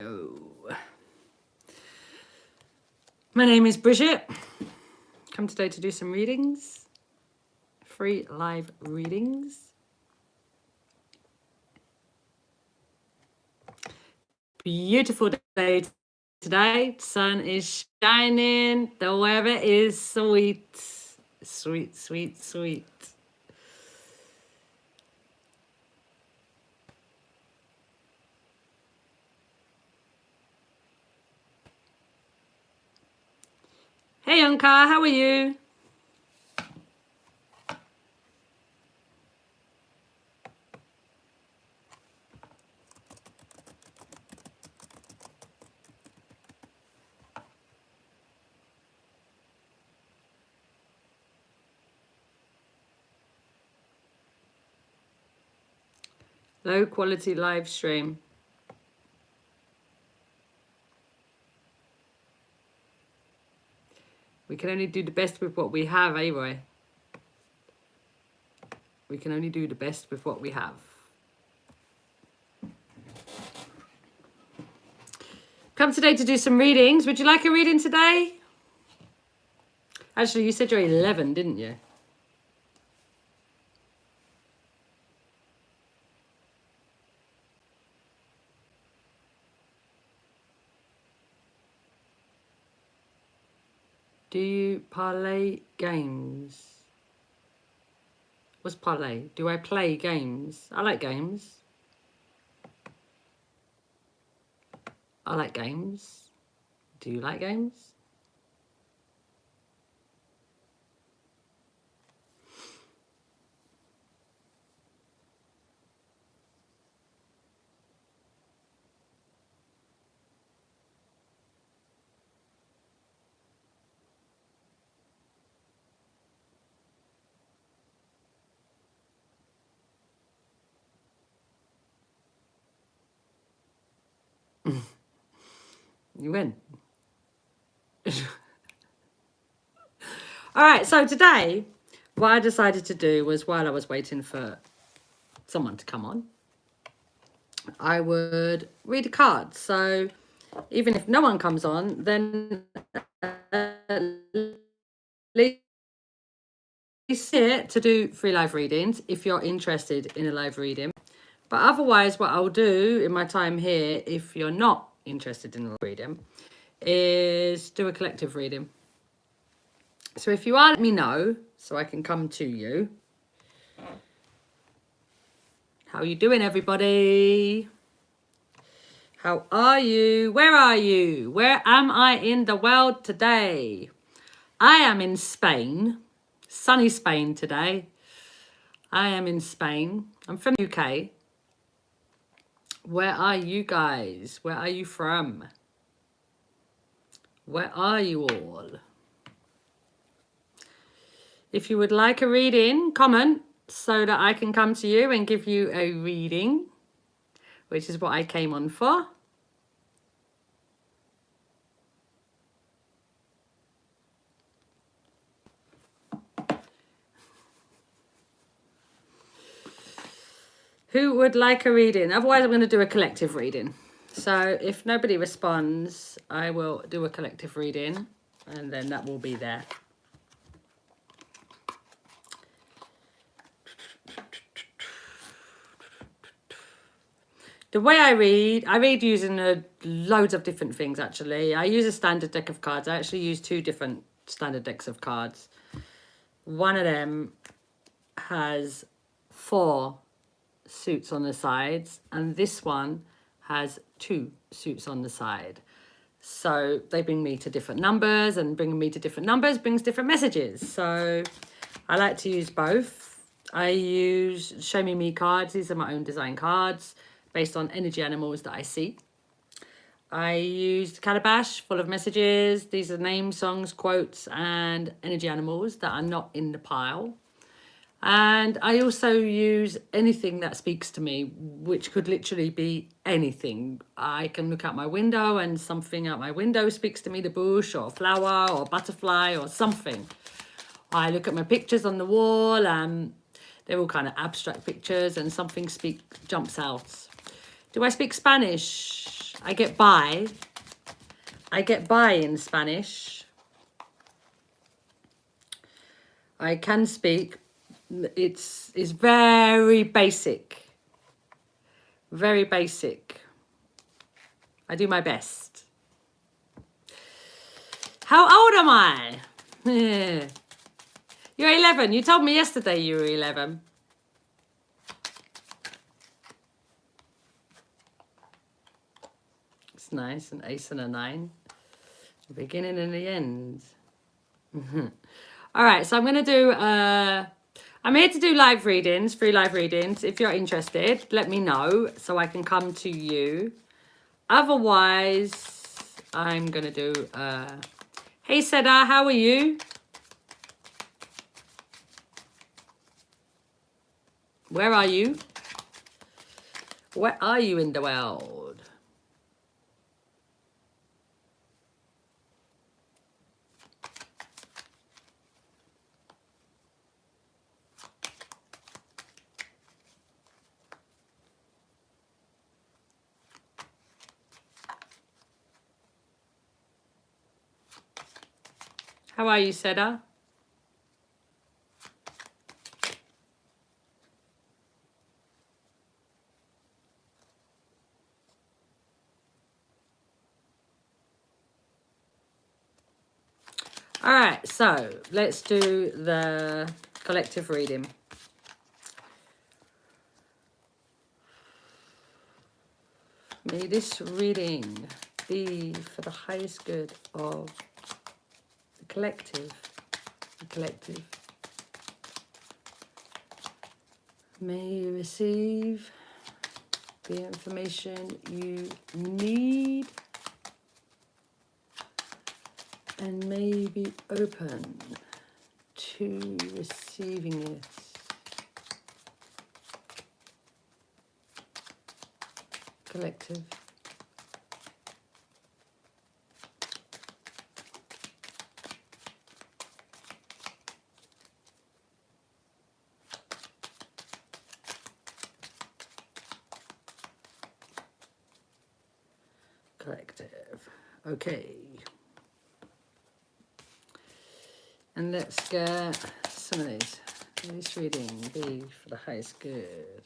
My name is Bridgitte. Come today to do some readings, free live readings. Beautiful day today. Sun is shining. The weather is sweet. Sweet, sweet, sweet. Hey, Anka, how are you? Low quality live stream. We can only do the best with what we have, eh, Roy? We can only do the best with what we have. Come today to do some readings. Would you like a reading today? Actually, you said you're 11, didn't you? Do you parlay games? What's parlay? Do I play games? I like games. I like games. Do you like games? You win. All right, so today, what I decided to do was, while I was waiting for someone to come on, I would read a card. So even if no one comes on, then at least sit to do free live readings if you're interested in a live reading. But otherwise, what I'll do in my time here, if you're not interested in a reading, is do a collective reading. So if you are, let me know so I can come to you. How are you doing, everybody? How are you? Where are you? Where am I in the world today? I am in Spain. Sunny Spain today. I am in Spain. I'm from the UK. Where are you guys? Where are you from? Where are you all? If you would like a reading, comment so that I can come to you and give you a reading, which is what I came on for. Who would like a reading? Otherwise, I'm going to do a collective reading. So if nobody responds, I will do a collective reading, and then that will be there. The way I read using loads of different things, actually. I use a standard deck of cards. I actually use 2 different standard decks of cards. One of them has 4 suits on the sides, and this one has 2 suits on the side. So they bring me to different numbers, and bringing me to different numbers brings different messages. So I like to use both. I use Show Me Me cards. These are my own design cards based on energy animals that I see. I used Calabash full of messages. These are names, songs, quotes, and energy animals that are not in the pile. And I also use anything that speaks to me, which could literally be anything. I can look out my window and something out my window speaks to me, the bush or flower or butterfly or something. I look at my pictures on the wall and they're all kind of abstract pictures, and something jumps out. Do I speak Spanish? I get by. I get by in Spanish. I can speak. It's very basic. Very basic. I do my best. How old am I? You're 11. You told me yesterday you were 11. It's nice. An ace and a 9. The beginning and the end. All right. So I'm going to do... I'm here to do live readings, free live readings. If you're interested, let me know so I can come to you. Otherwise, I'm going to do... Hey, Seda, how are you? Where are you? Where are you in the world? How are you, Seda? All right, so let's do the collective reading. May this reading be for the highest good of the collective. The collective. May you receive the information you need and may be open to receiving it. Collective. Collective. Okay. And let's get some of these. May this reading be for the highest good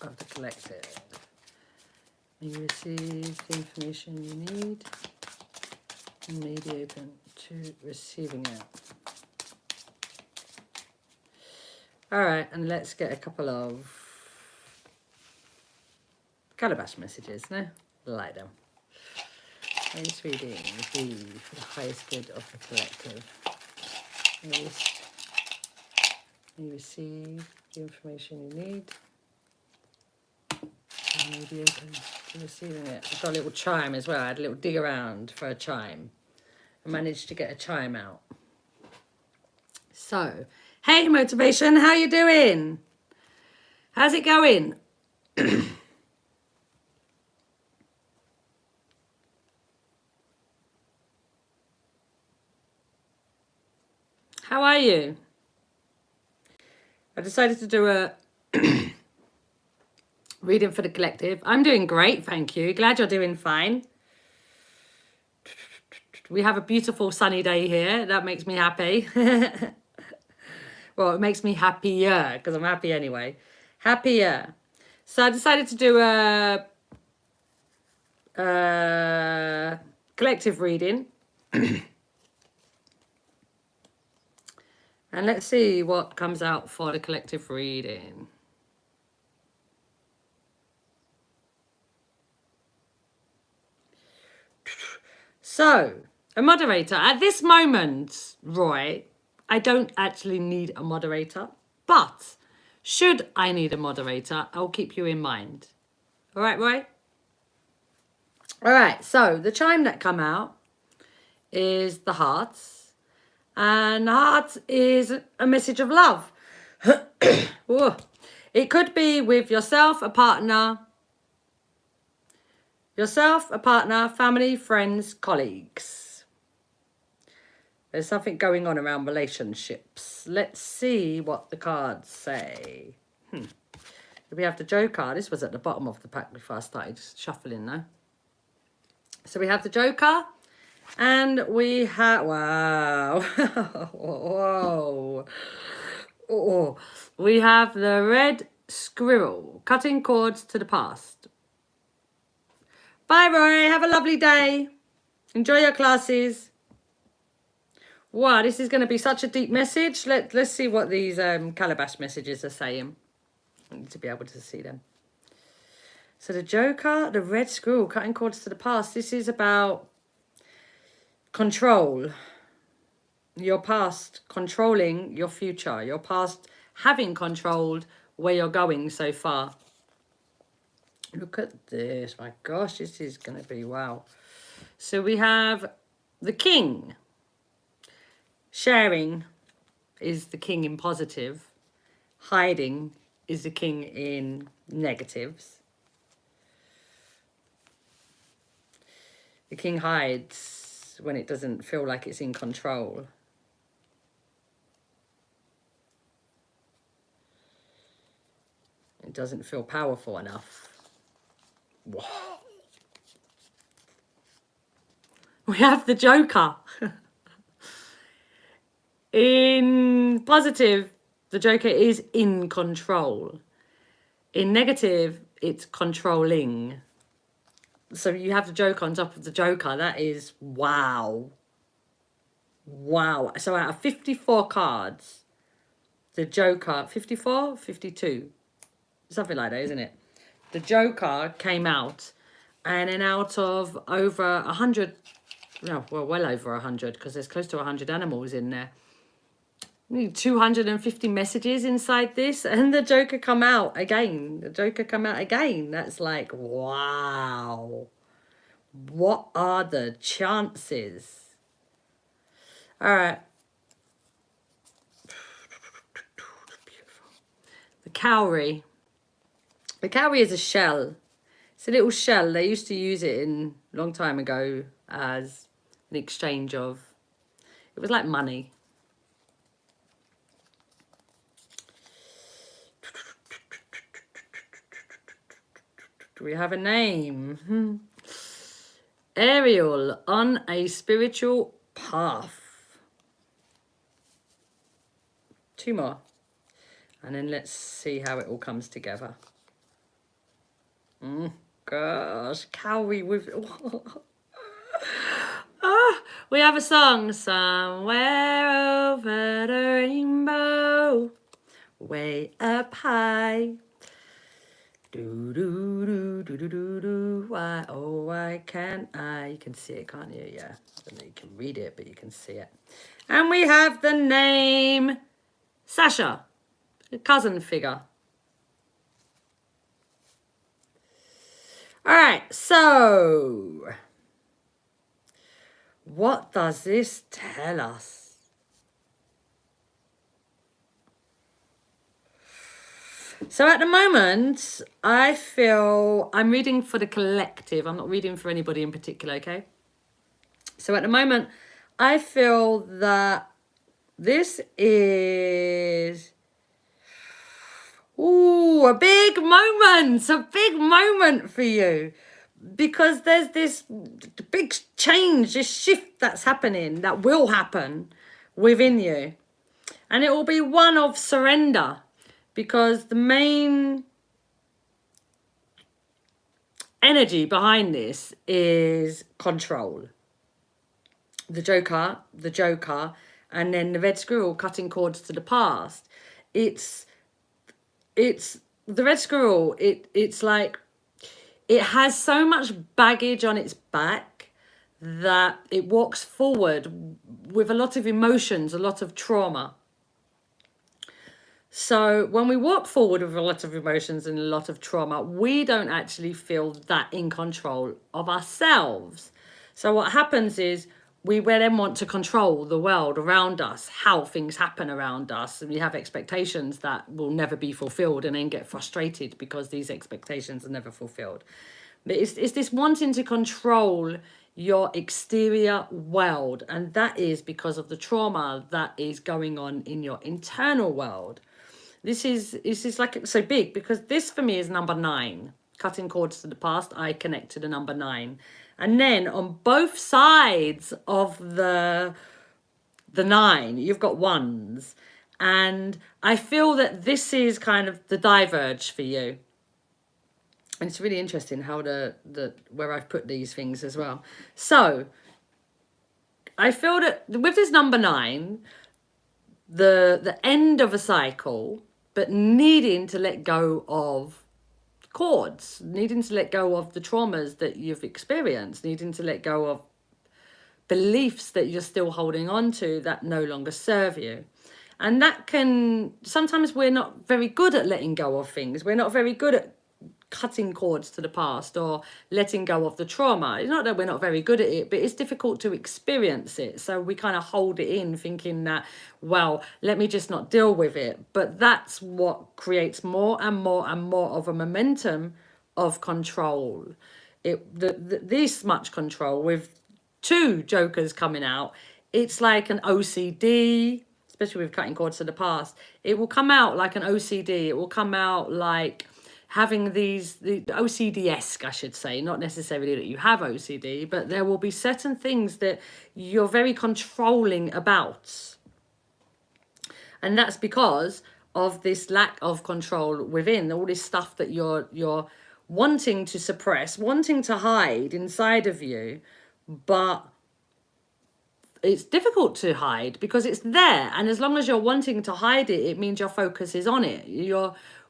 of the collective. May you receive the information you need and may be open to receiving it. All right, and let's get a couple of calabash messages, no? Light them. May this reading be for the highest good of the collective. May you receive the information you need and may be open to receiving it. I've got a little chime as well. I had a little dig around for a chime. I managed to get a chime out. So, hey motivation, how you doing? How's it going? How are you? I decided to do a reading for the collective. I'm doing great, thank you. Glad you're doing fine. We have a beautiful sunny day here. That makes me happy. Well, it makes me happier because I'm happy anyway. Happier. So I decided to do a collective reading. And let's see what comes out for the collective reading. So, a moderator. At this moment, Roy, I don't actually need a moderator. But, should I need a moderator, I'll keep you in mind. All right, Roy? All right, so the chime that come out is the hearts. And heart is a message of love. It could be with yourself, a partner, family, friends, colleagues. There's something going on around relationships. Let's see what the cards say. We have the Joe card. This was at the bottom of the pack before I started shuffling, though. So we have the Joker, and we have, wow, whoa, oh, we have the red squirrel, cutting cords to the past. Bye, Roy. Have a lovely day. Enjoy your classes. Wow, this is going to be such a deep message. Let's see what these calabash messages are saying. I need to be able to see them. So the Joker, the red squirrel, cutting cords to the past. This is about control. Your past controlling your future. Your past having controlled where you're going so far. Look at this. My gosh, this is going to be wow. So we have the king. Sharing is the king in positive. Hiding is the king in negatives. The king hides when it doesn't feel like it's in control. It doesn't feel powerful enough. Whoa. We have the Joker. In positive, the Joker is in control. In negative, it's controlling. So you have the Joker on top of the Joker. That is wow. Wow. So out of 54 cards, the Joker, 54, 52, something like that, isn't it? The Joker came out, and then out of over 100, no, well over 100, because there's close to 100 animals in there. 250 messages inside this, and the Joker come out again. The Joker come out again. That's like, wow. What are the chances? All right. The cowrie. The cowrie is a shell. It's a little shell. They used to use it in a long time ago as an exchange of, it was like money. Do we have a name? Ariel, on a spiritual path. 2 more. And then let's see how it all comes together. Gosh, cowrie with... we have a song. Somewhere over the rainbow, way up high. Do do do do do do do. Why oh why can't I? You can see it, can't you? Yeah. I don't know, you can read it, but you can see it. And we have the name Sasha, a cousin figure. All right. So, what does this tell us? So at the moment, I feel I'm reading for the collective. I'm not reading for anybody in particular, okay? So at the moment, I feel that this is a big moment for you. Because there's this big change, this shift that's happening, that will happen within you. And it will be one of surrender. Because the main energy behind this is control. The Joker, and then the red squirrel cutting cords to the past. It's the red squirrel, it's like, it has so much baggage on its back that it walks forward with a lot of emotions, a lot of trauma. So when we walk forward with a lot of emotions and a lot of trauma, we don't actually feel that in control of ourselves. So what happens is we then want to control the world around us, how things happen around us. And we have expectations that will never be fulfilled and then get frustrated because these expectations are never fulfilled. But it's this wanting to control your exterior world. And that is because of the trauma that is going on in your internal world. This is like so big because this for me is number 9. Cutting cords to the past, I connect to the number 9. And then on both sides of the 9, you've got 1s. And I feel that this is kind of the diverge for you. And it's really interesting how where I've put these things as well. So I feel that with this number 9, the end of a cycle, but needing to let go of cords, needing to let go of the traumas that you've experienced, needing to let go of beliefs that you're still holding on to that no longer serve you. And that can, sometimes we're not very good at letting go of things. We're not very good at cutting cords to the past or letting go of the trauma. It's not that we're not very good at it, but it's difficult to experience it. So we kind of hold it in thinking that, well, let me just not deal with it. But that's what creates more and more and more of a momentum of control. This much control with 2 jokers coming out, it's like an OCD, especially with cutting cords to the past. It will come out like an OCD. It will come out like having the OCD-esque, I should say, not necessarily that you have OCD, but there will be certain things that you're very controlling about. And that's because of this lack of control within, all this stuff that you're wanting to suppress, wanting to hide inside of you, but it's difficult to hide because it's there. And as long as you're wanting to hide it, it means your focus is on it.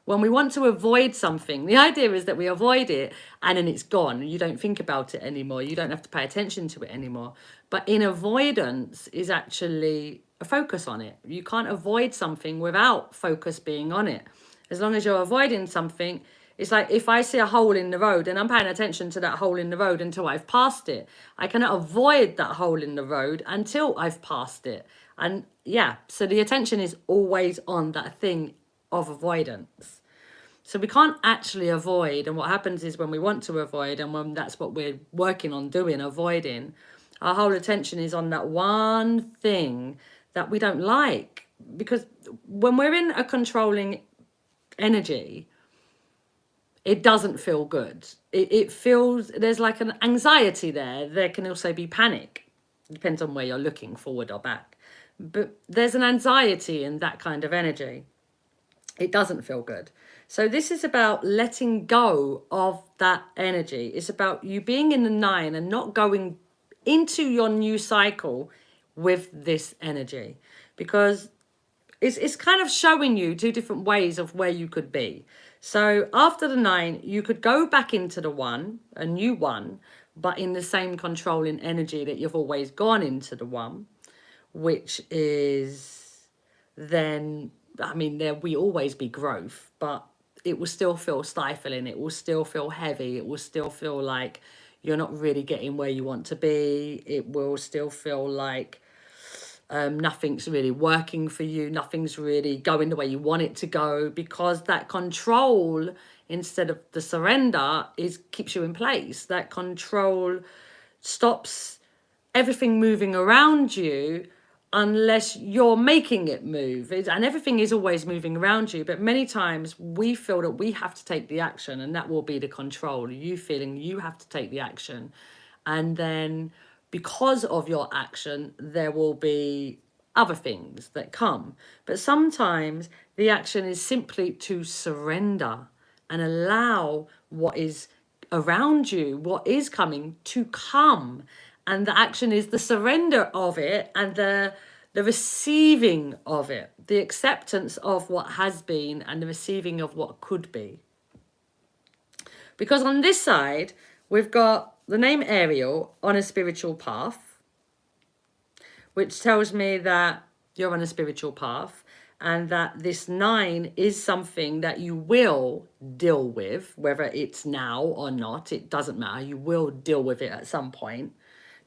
When we want to avoid something, the idea is that we avoid it and then it's gone. You don't think about it anymore. You don't have to pay attention to it anymore. But in avoidance is actually a focus on it. You can't avoid something without focus being on it. As long as you're avoiding something, it's like if I see a hole in the road and I'm paying attention to that hole in the road until I've passed it, I cannot avoid that hole in the road until I've passed it. And yeah, so the attention is always on that thing of avoidance. So we can't actually avoid. And what happens is when we want to avoid, and when that's what we're working on doing, avoiding, our whole attention is on that one thing that we don't like. Because when we're in a controlling energy, it doesn't feel good. It feels, there's like an anxiety there. There can also be panic. It depends on where you're looking, forward or back. But there's an anxiety in that kind of energy. It doesn't feel good. So this is about letting go of that energy. It's about you being in the 9 and not going into your new cycle with this energy. Because it's kind of showing you 2 different ways of where you could be. So after the 9, you could go back into the 1, a new 1, but in the same controlling energy that you've always gone into the 1, which is then, I mean, there will always be growth, but it will still feel stifling. It will still feel heavy. It will still feel like you're not really getting where you want to be. It will still feel like nothing's really working for you. Nothing's really going the way you want it to go, because that control, instead of the surrender, keeps you in place. That control stops everything moving around you unless you're making it move. And everything is always moving around you, but many times we feel that we have to take the action, and that will be the control. You feeling you have to take the action, and then because of your action there will be other things that come. But sometimes the action is simply to surrender and allow what is around you, what is coming, to come. And the action is the surrender of it and the receiving of it, the acceptance of what has been and the receiving of what could be. Because on this side, we've got the name Ariel on a spiritual path, which tells me that you're on a spiritual path and that this 9 is something that you will deal with, whether it's now or not, it doesn't matter. You will deal with it at some point.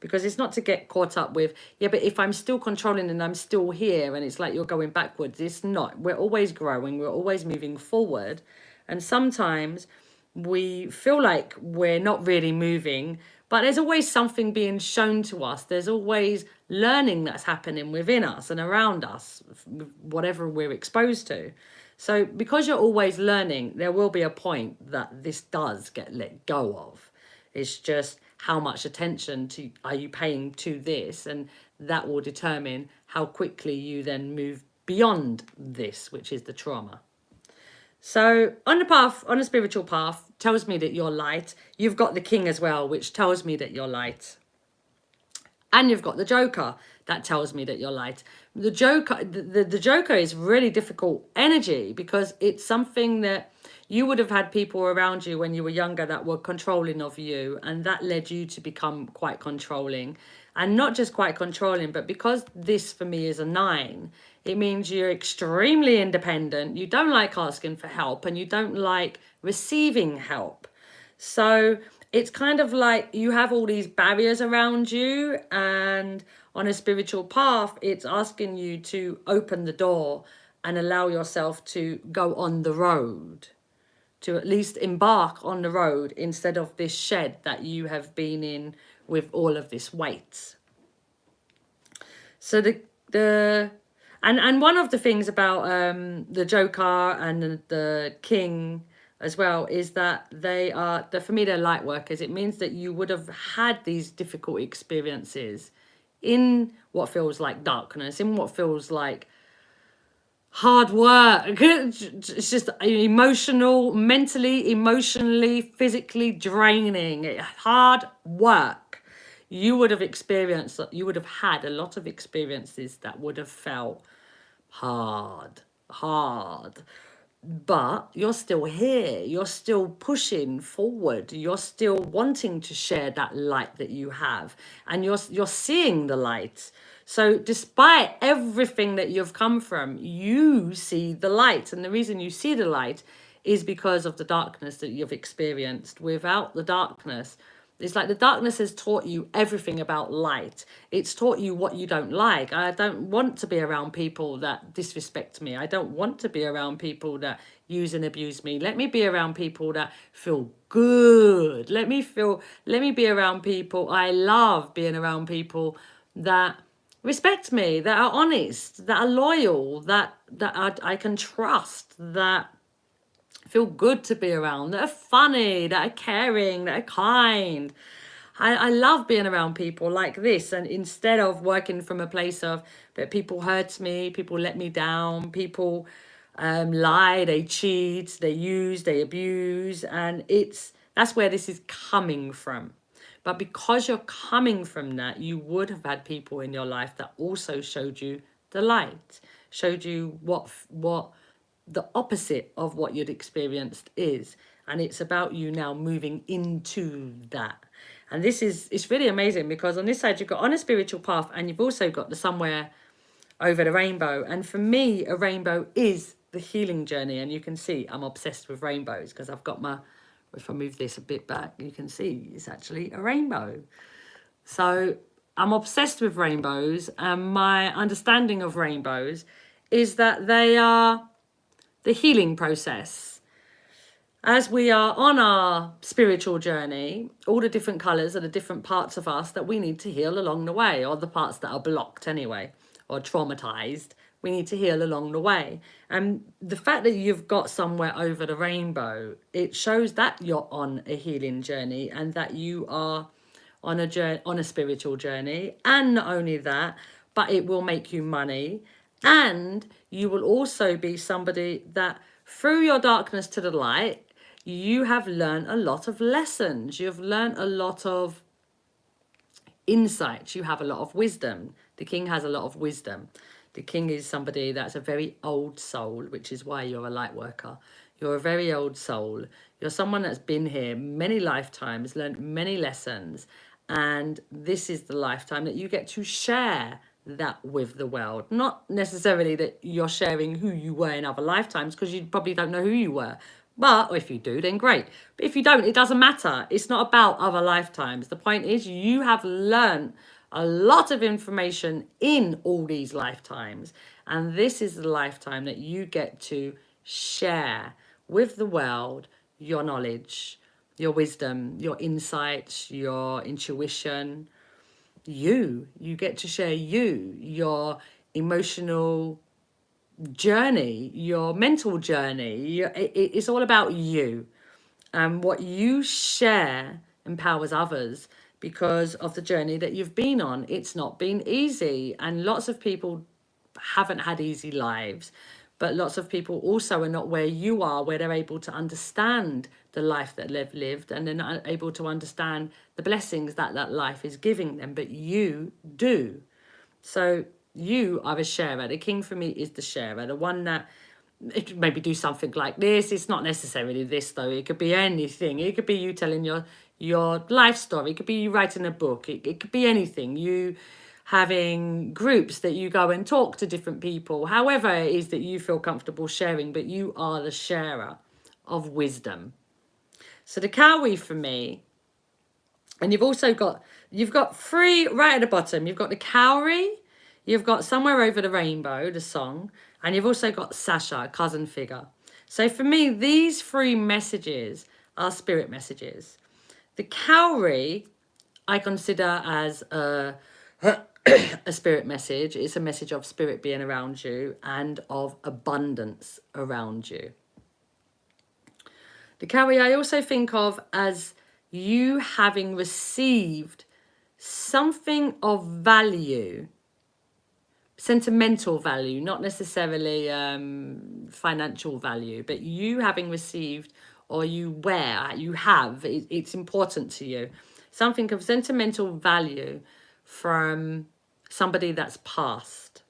Because it's not to get caught up with, yeah, but if I'm still controlling and I'm still here and it's like you're going backwards. It's not. We're always growing. We're always moving forward. And sometimes we feel like we're not really moving, but there's always something being shown to us. There's always learning that's happening within us and around us, whatever we're exposed to. So because you're always learning, there will be a point that this does get let go of. It's just how much attention are you paying to this, and that will determine how quickly you then move beyond this, which is the trauma. So on the spiritual path, tells me that you're light. You've got the king as well, which tells me that you're light. And you've got the Joker, that tells me that you're light. The Joker is really difficult energy, because it's something that you would have had people around you when you were younger that were controlling of you, and that led you to become quite controlling. And not just quite controlling, but because this for me is a 9, it means you're extremely independent. You don't like asking for help, and you don't like receiving help. So it's kind of like you have all these barriers around you, and on a spiritual path, it's asking you to open the door and allow yourself to go on the road, to at least embark on the road instead of this shed that you have been in with all of this weight. So and one of the things about the Joker and the King as well is that for me, they're light workers. It means that you would have had these difficult experiences in what feels like darkness, in what feels like hard work. It's just mentally, emotionally, physically draining. Hard work. You would have had a lot of experiences that would have felt hard. But you're still here. You're still pushing forward. You're still wanting to share that light that you have, and you're seeing the light. So despite everything that you've come from, you see the light. And the reason you see the light is because of the darkness that you've experienced. Without the darkness, it's like the darkness has taught you everything about light. It's taught you what you don't like. I don't want to be around people that disrespect me. I don't want to be around people that use and abuse me. Let me be around people that feel good. Let me be around people. I love being around people that respect me, that are honest, that are loyal, that I can trust, that feel good to be around, that are funny, that are caring, that are kind. I love being around people like this, and instead of working from a place of that people hurt me, people let me down, people lie, they cheat, they use, they abuse, and that's where this is coming from. But because you're coming from that, you would have had people in your life that also showed you the light, showed you what the opposite of what you'd experienced is. And it's about you now moving into that. And it's really amazing, because on this side you've got on a spiritual path, and you've also got the somewhere over the rainbow. And for me, a rainbow is the healing journey. And you can see I'm obsessed with rainbows, because I've got if I move this a bit back, you can see it's actually a rainbow. So I'm obsessed with rainbows, and my understanding of rainbows is that they are the healing process. As we are on our spiritual journey, all the different colours are the different parts of us that we need to heal along the way, or the parts that are blocked anyway, or traumatized, we need to heal along the way. And the fact that you've got somewhere over the rainbow, it shows that you're on a healing journey, and that you are on a spiritual journey. And not only that, but it will make you money. And you will also be somebody that through your darkness to the light, you have learned a lot of lessons. You've learned a lot of insights. You have a lot of wisdom. The king has a lot of wisdom. The king is somebody that's a very old soul, which is why you're a light worker. You're a very old soul. You're someone that's been here many lifetimes, learned many lessons. And this is the lifetime that you get to share that with the world. Not necessarily that you're sharing who you were in other lifetimes, because you probably don't know who you were. But if you do, then great. But if you don't, it doesn't matter. It's not about other lifetimes. The point is you have learned a lot of information in all these lifetimes. And this is the lifetime that you get to share with the world your knowledge, your wisdom, your insights, your intuition. You get to share your emotional journey, your mental journey. It's all about you. And what you share empowers others, because of the journey that you've been on. It's not been easy, and lots of people haven't had easy lives, but lots of people also are not where you are, where they're able to understand the life that they've lived, and they're not able to understand the blessings that that life is giving them, but you do. So you are a sharer. The king for me is the sharer, the one that it could maybe do something like this. It's not necessarily this though. It could be anything. It could be you telling your life story. It could be you writing a book. It could be anything. You having groups that you go and talk to different people. However it is that you feel comfortable sharing, but you are the sharer of wisdom. So the cowrie for me, and you've got three right at the bottom. You've got the cowrie, you've got Somewhere Over the Rainbow, the song, and you've also got Sasha, a cousin figure. So for me, these three messages are spirit messages. The cowrie I consider as a spirit message. It's a message of spirit being around you and of abundance around you. The cowrie I also think of as you having received something of value, sentimental value, not necessarily financial value, but you having received, or you have, it's important to you, something of sentimental value from somebody that's passed.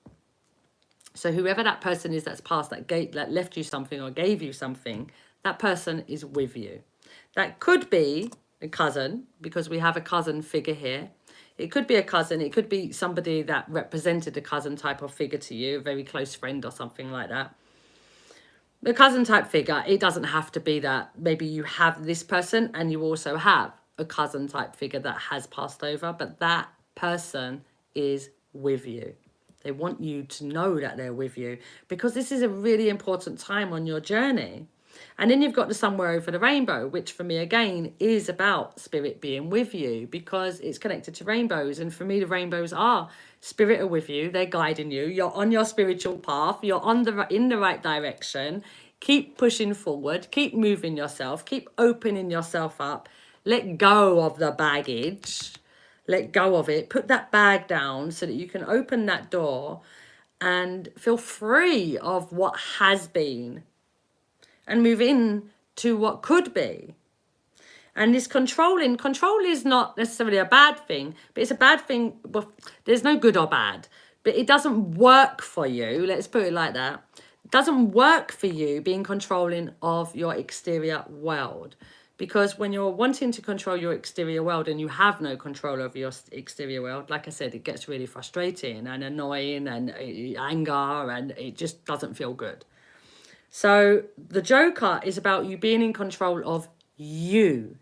So whoever that person is that's passed, that left you something or gave you something, that person is with you. That could be a cousin, because we have a cousin figure here. It could be a cousin. It could be somebody that represented a cousin type of figure to you, a very close friend or something like that. The cousin type figure, it doesn't have to be that. Maybe you have this person and you also have a cousin type figure that has passed over, but that person is with you. They want you to know that they're with you, because this is a really important time on your journey. And then you've got the Somewhere Over the Rainbow, which for me, again, is about spirit being with you, because it's connected to rainbows. And for me, the rainbows are spirit are with you. They're guiding you. You're on your spiritual path. You're in the right direction. Keep pushing forward. Keep moving yourself. Keep opening yourself up. Let go of the baggage. Let go of it. Put that bag down so that you can open that door and feel free of what has been and move in to what could be. And this control is not necessarily a bad thing, but it's a bad thing. Well, there's no good or bad, but it doesn't work for you. Let's put it like that. It doesn't work for you being controlling of your exterior world. Because when you're wanting to control your exterior world and you have no control over your exterior world, like I said, it gets really frustrating and annoying and anger, and it just doesn't feel good. So the Joker is about you being in control of you,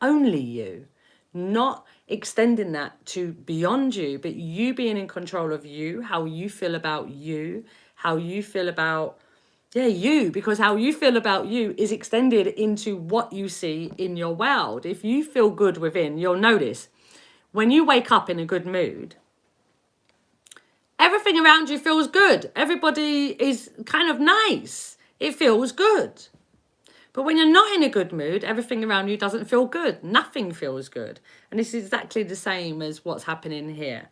only you, not extending that to beyond you, but you being in control of you, how you feel about you, how you feel about you, because how you feel about you is extended into what you see in your world. If you feel good within, you'll notice when you wake up in a good mood, everything around you feels good. Everybody is kind of nice. It feels good. But when you're not in a good mood, everything around you doesn't feel good. Nothing feels good. And this is exactly the same as what's happening here.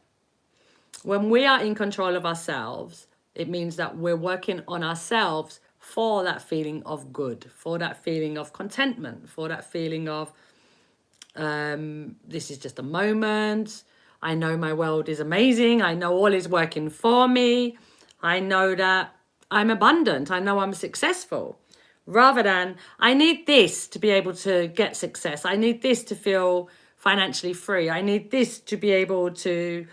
When we are in control of ourselves, it means that we're working on ourselves for that feeling of good, for that feeling of contentment, for that feeling of this is just a moment. I know my world is amazing. I know all is working for me. I know that I'm abundant. I know I'm successful. Rather than, I need this to be able to get success. I need this to feel financially free. I need this to be able to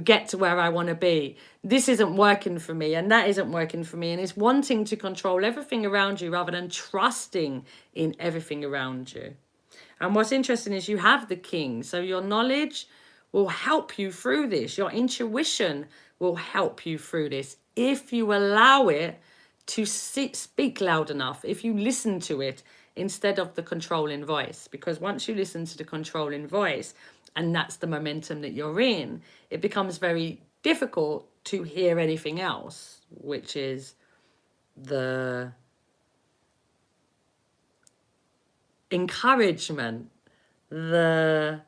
get to where I want to be. This isn't working for me and that isn't working for me. And it's wanting to control everything around you rather than trusting in everything around you. And what's interesting is you have the king. So your knowledge will help you through this. Your intuition will help you through this if you allow it to speak loud enough, if you listen to it instead of the controlling voice. Because once you listen to the controlling voice, and that's the momentum that you're in, it becomes very difficult to hear anything else, which is the encouragement, the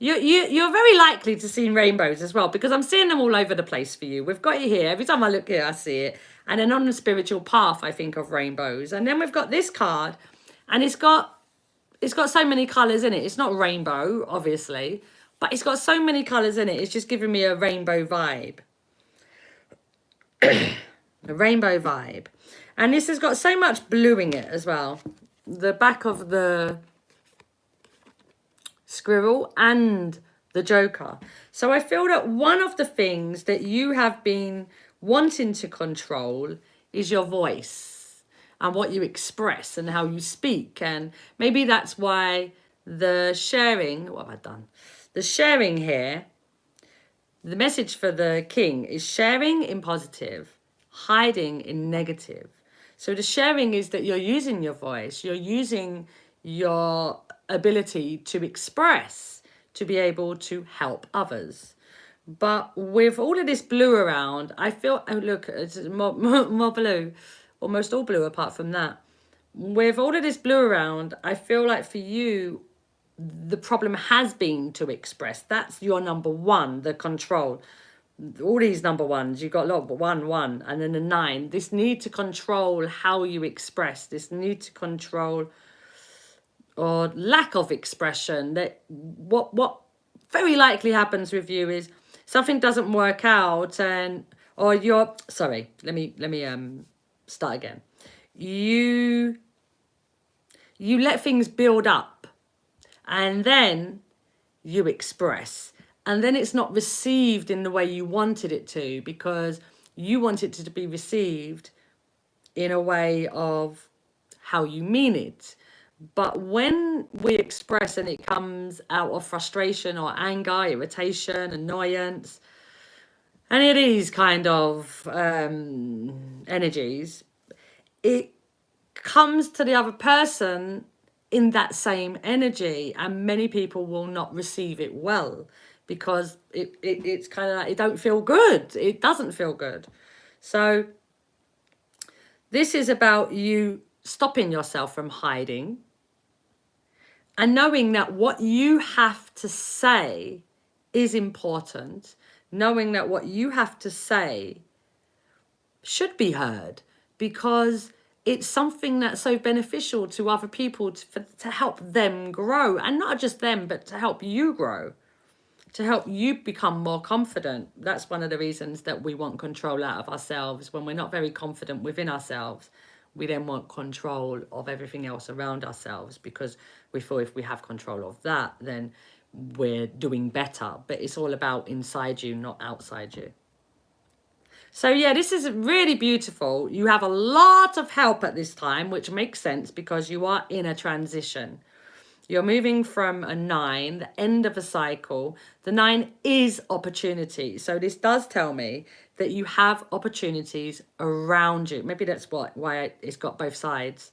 You're very likely to see rainbows as well, because I'm seeing them all over the place for you. We've got it here. Every time I look here, I see it. And then on the spiritual path, I think of rainbows. And then we've got this card, and it's got so many colours in it. It's not rainbow, obviously, but it's got so many colours in it. It's just giving me a rainbow vibe. A rainbow vibe. And this has got so much blue in it as well. The back of the squirrel and the Joker. So I feel that one of the things that you have been wanting to control is your voice and what you express and how you speak. And maybe that's why the sharing, what have I done? The sharing here, the message for the king is sharing in positive, hiding in negative. So the sharing is that you're using your voice, you're using your ability to express, to be able to help others. But with all of this blue around, I feel, oh look, it's more blue, almost all blue apart from that. With all of this blue around, I feel like for you, the problem has been to express. That's your number one, the control. All these number ones, you've got a lot, but one, and then the 9. This need to control how you express, this need to control or lack of expression. That what very likely happens with you is something doesn't work out, and or you're sorry. Let me start again. You let things build up, and then you express, and then it's not received in the way you wanted it to, because you want it to be received in a way of how you mean it. But when we express and it comes out of frustration or anger, irritation, annoyance, any of these kind of energies, it comes to the other person in that same energy, and many people will not receive it well, because it's kind of like, it don't feel good. It doesn't feel good. So this is about you stopping yourself from hiding and knowing that what you have to say is important, knowing that what you have to say should be heard, because it's something that's so beneficial to other people, to help them grow, and not just them, but to help you grow, to help you become more confident. That's one of the reasons that we want control out of ourselves. When we're not very confident within ourselves, we then want control of everything else around ourselves, because we feel if we have control of that, then we're doing better. But it's all about inside you, not outside you. So yeah, this is really beautiful. You have a lot of help at this time, which makes sense because you are in a transition. You're moving from a 9, the end of a cycle. The 9 is opportunity. So this does tell me that you have opportunities around you. Maybe that's why it's got both sides.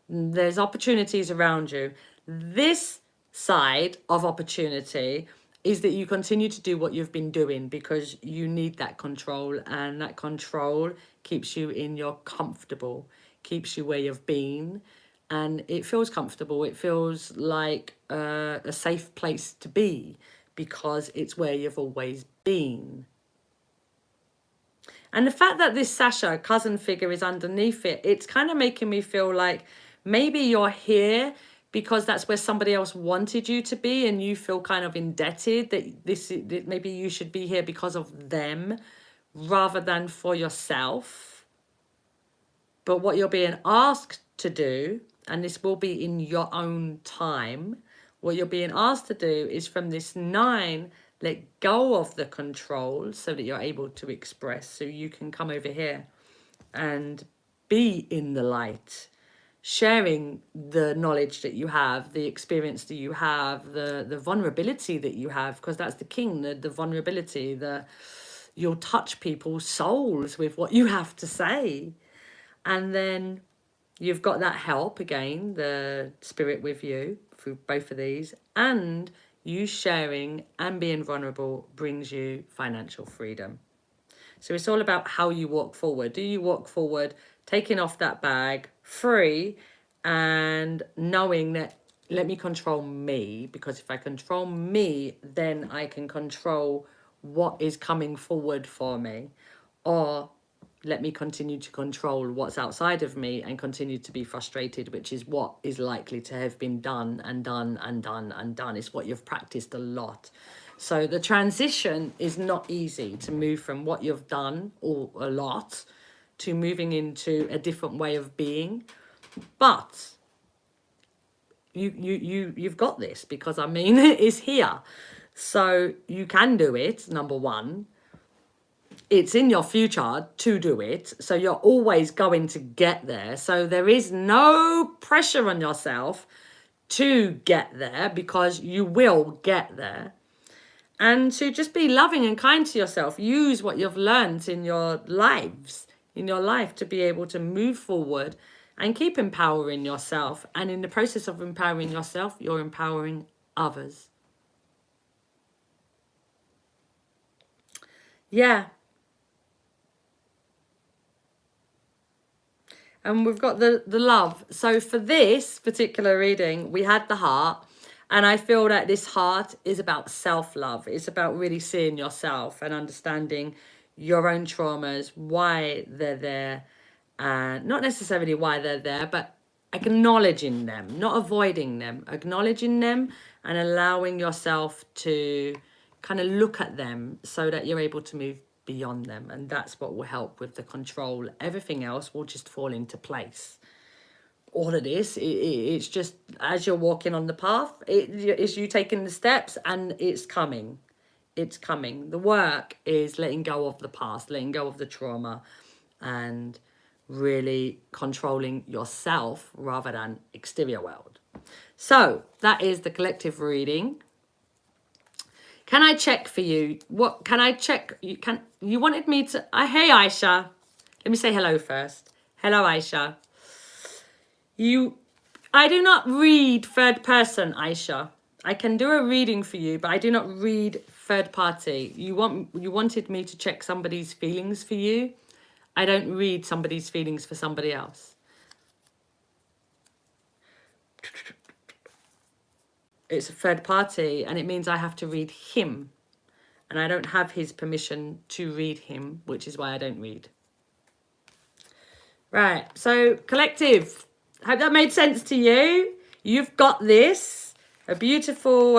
There's opportunities around you. This side of opportunity is that you continue to do what you've been doing, because you need that control, and that control keeps you in your comfortable, keeps you where you've been. And it feels comfortable. It feels like a safe place to be, because it's where you've always been. And the fact that this Sasha, cousin figure, is underneath it, it's kind of making me feel like maybe you're here because that's where somebody else wanted you to be, and you feel kind of indebted that maybe you should be here because of them rather than for yourself. But what you're being asked to do, and this will be in your own time, what you're being asked to do is, from this 9, let go of the control so that you're able to express, so you can come over here and be in the light, sharing the knowledge that you have, the experience that you have, the vulnerability that you have, because that's the king, the vulnerability, you'll touch people's souls with what you have to say. And then you've got that help again, the spirit with you through both of these, and you sharing and being vulnerable brings you financial freedom. So it's all about how you walk forward. Do you walk forward taking off that bag, free, and knowing that let me control me, because if I control me, then I can control what is coming forward for me. Or let me continue to control what's outside of me and continue to be frustrated, which is what is likely to have been done and done and done and done. It's what you've practiced a lot. So the transition is not easy, to move from what you've done or a lot to moving into a different way of being. But you've got this, because I mean, it is here. So you can do it, number one. It's in your future to do it. So you're always going to get there. So there is no pressure on yourself to get there, because you will get there. And to just be loving and kind to yourself. Use what you've learned in your life to be able to move forward and keep empowering yourself. And in the process of empowering yourself, you're empowering others. Yeah. And we've got the love. So for this particular reading, we had the heart. And I feel that this heart is about self-love. It's about really seeing yourself and understanding your own traumas, why they're there. And not necessarily why they're there, but acknowledging them, not avoiding them, acknowledging them and allowing yourself to kind of look at them so that you're able to move beyond them. And that's what will help with the control. Everything else will just fall into place. All of this, it's just as you're walking on the path, it's you taking the steps, and it's coming. It's coming. The work is letting go of the past, letting go of the trauma, and really controlling yourself rather than exterior world. So that is the collective reading. Can I check for you? What can I check? You wanted me to? Hey, Aisha. Let me say hello first. Hello, Aisha. I do not read third person, Aisha. I can do a reading for you, but I do not read third party. You wanted me to check somebody's feelings for you. I don't read somebody's feelings for somebody else. It's a third party, and it means I have to read him. And I don't have his permission to read him, which is why I don't read. Right, so collective. Hope that made sense to you. You've got this. A beautiful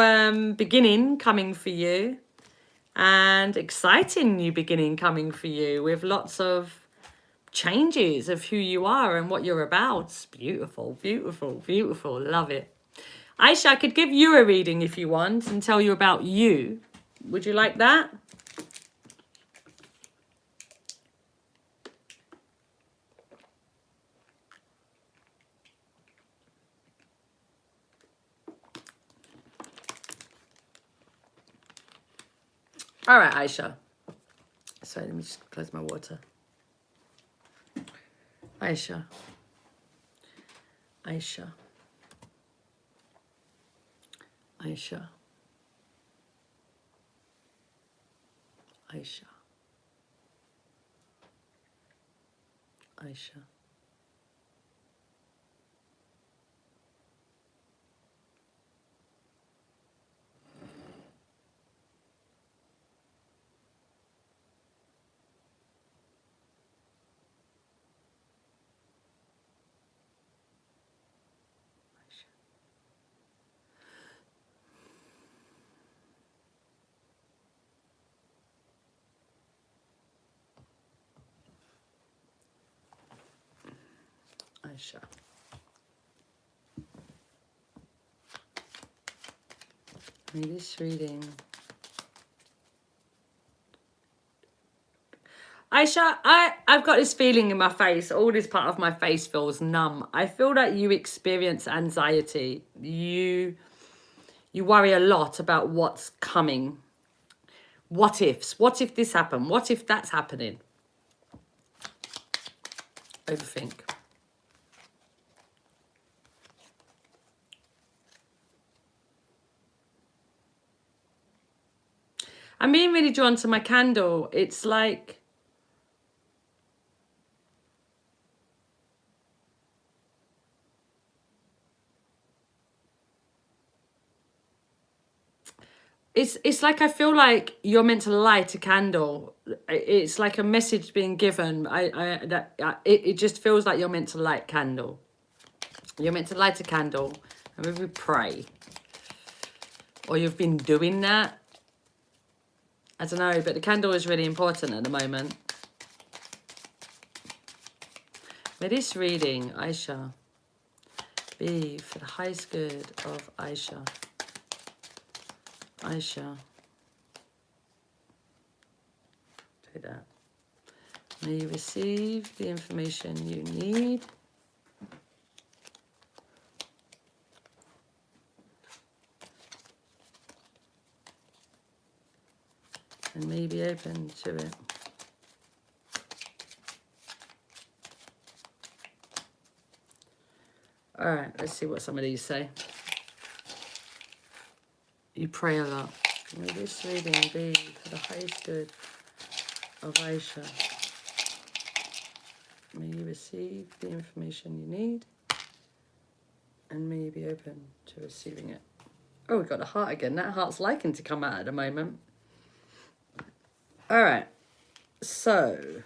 beginning coming for you. And exciting new beginning coming for you with lots of changes of who you are and what you're about. It's beautiful, beautiful, beautiful. Love it. Aisha, I could give you a reading if you want and tell you about you. Would you like that? All right, Aisha. Sorry, let me just close my water. Aisha. Aisha. Aisha. Aisha. Aisha. Aisha. This reading. Aisha, I've got this feeling in my face. All this part of my face feels numb. I feel that you experience anxiety. You worry a lot about what's coming. What ifs? What if this happened? What if that's happening? Overthink. I'm being really drawn to my candle. It's like It's like I feel like you're meant to light a candle. It's like a message being given. It just feels like you're meant to light candle. You're meant to light a candle and maybe pray. Or you've been doing that. I don't know, but the candle is really important at the moment. May this reading, Aisha, be for the highest good of Aisha. Aisha. Do that. May you receive the information you need. And may you be open to it. All right, let's see what some of these say. You pray a lot. May this reading be for the highest good of Aisha. May you receive the information you need. And may you be open to receiving it. Oh, we got the heart again. That heart's liking to come out at the moment. All right. So,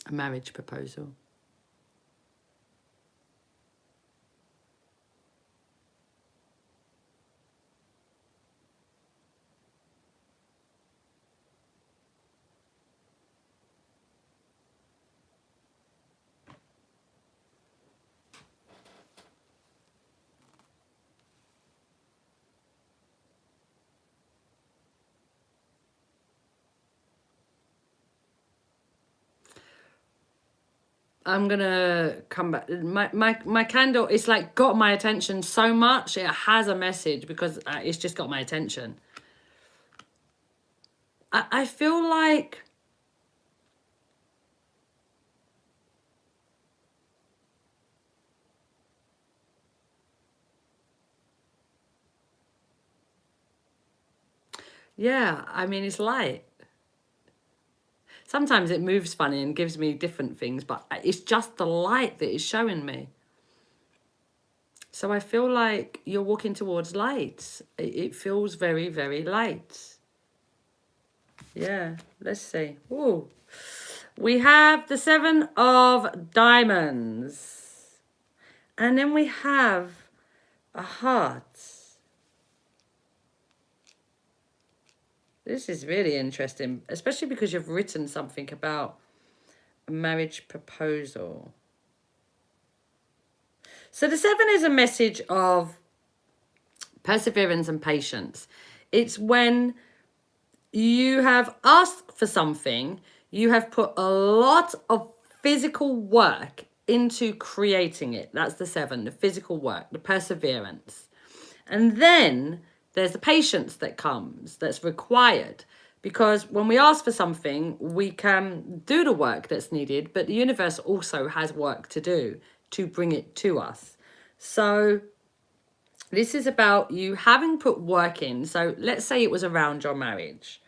a marriage proposal. I'm gonna come back. My candle, it's like got my attention so much. It has a message because it's just got my attention. I feel like yeah, I mean, it's light. Sometimes it moves funny and gives me different things, but it's just the light that is showing me. So I feel like you're walking towards light. It feels very, very light. Yeah, let's see. Ooh. We have the 7 of Diamonds. And then we have a heart. This is really interesting, especially because you've written something about a marriage proposal. So the 7 is a message of perseverance and patience. It's when you have asked for something, you have put a lot of physical work into creating it. That's the 7, the physical work, the perseverance. And then there's the patience that comes, that's required. Because when we ask for something, we can do the work that's needed, but the universe also has work to do to bring it to us. So this is about you having put work in. So let's say it was around your marriage.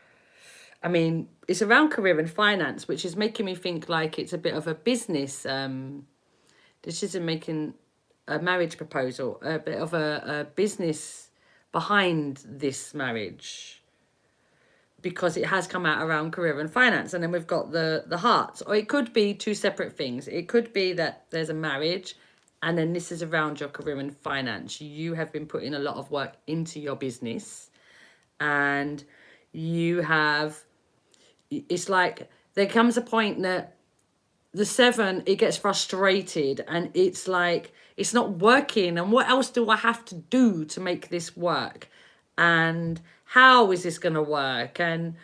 I mean, it's around career and finance, which is making me think like it's a bit of a business. This isn't making a marriage proposal, a bit of a business behind this marriage, because it has come out around career and finance. And then we've got the heart, or it could be 2 separate things. It could be that there's a marriage and then this is around your career and finance. You have been putting a lot of work into your business, and you have, it's like there comes a point that the 7, it gets frustrated and it's like, it's not working. And what else do I have to do to make this work? And how is this going to work? And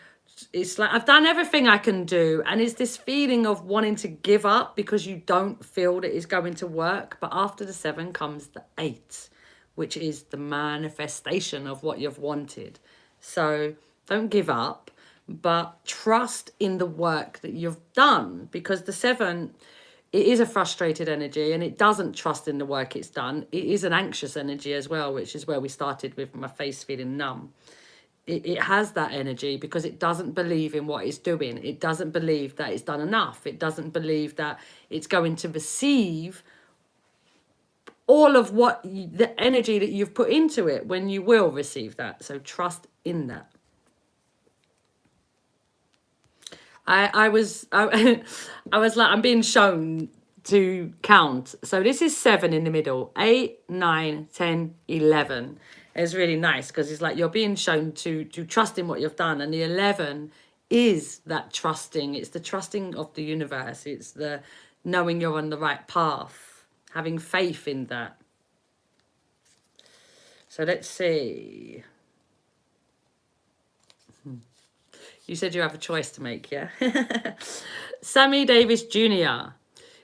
it's like, I've done everything I can do. And it's this feeling of wanting to give up because you don't feel that it's going to work. But after the 7 comes the 8, which is the manifestation of what you've wanted. So don't give up, but trust in the work that you've done, because the 7, it is a frustrated energy and it doesn't trust in the work it's done. It is an anxious energy as well, which is where we started with my face feeling numb. It has that energy because it doesn't believe in what it's doing. It doesn't believe that it's done enough. It doesn't believe that it's going to receive all of the energy that you've put into it when you will receive that. So trust in that. I was I was like, I'm being shown to count. So this is 7 in the middle, 8, 9, 10, 11. It's really nice because it's like you're being shown to trust in what you've done, and the 11 is that trusting. It's the trusting of the universe. It's the knowing you're on the right path, having faith in that. So let's see. You said you have a choice to make, yeah? Sammy Davis Jr.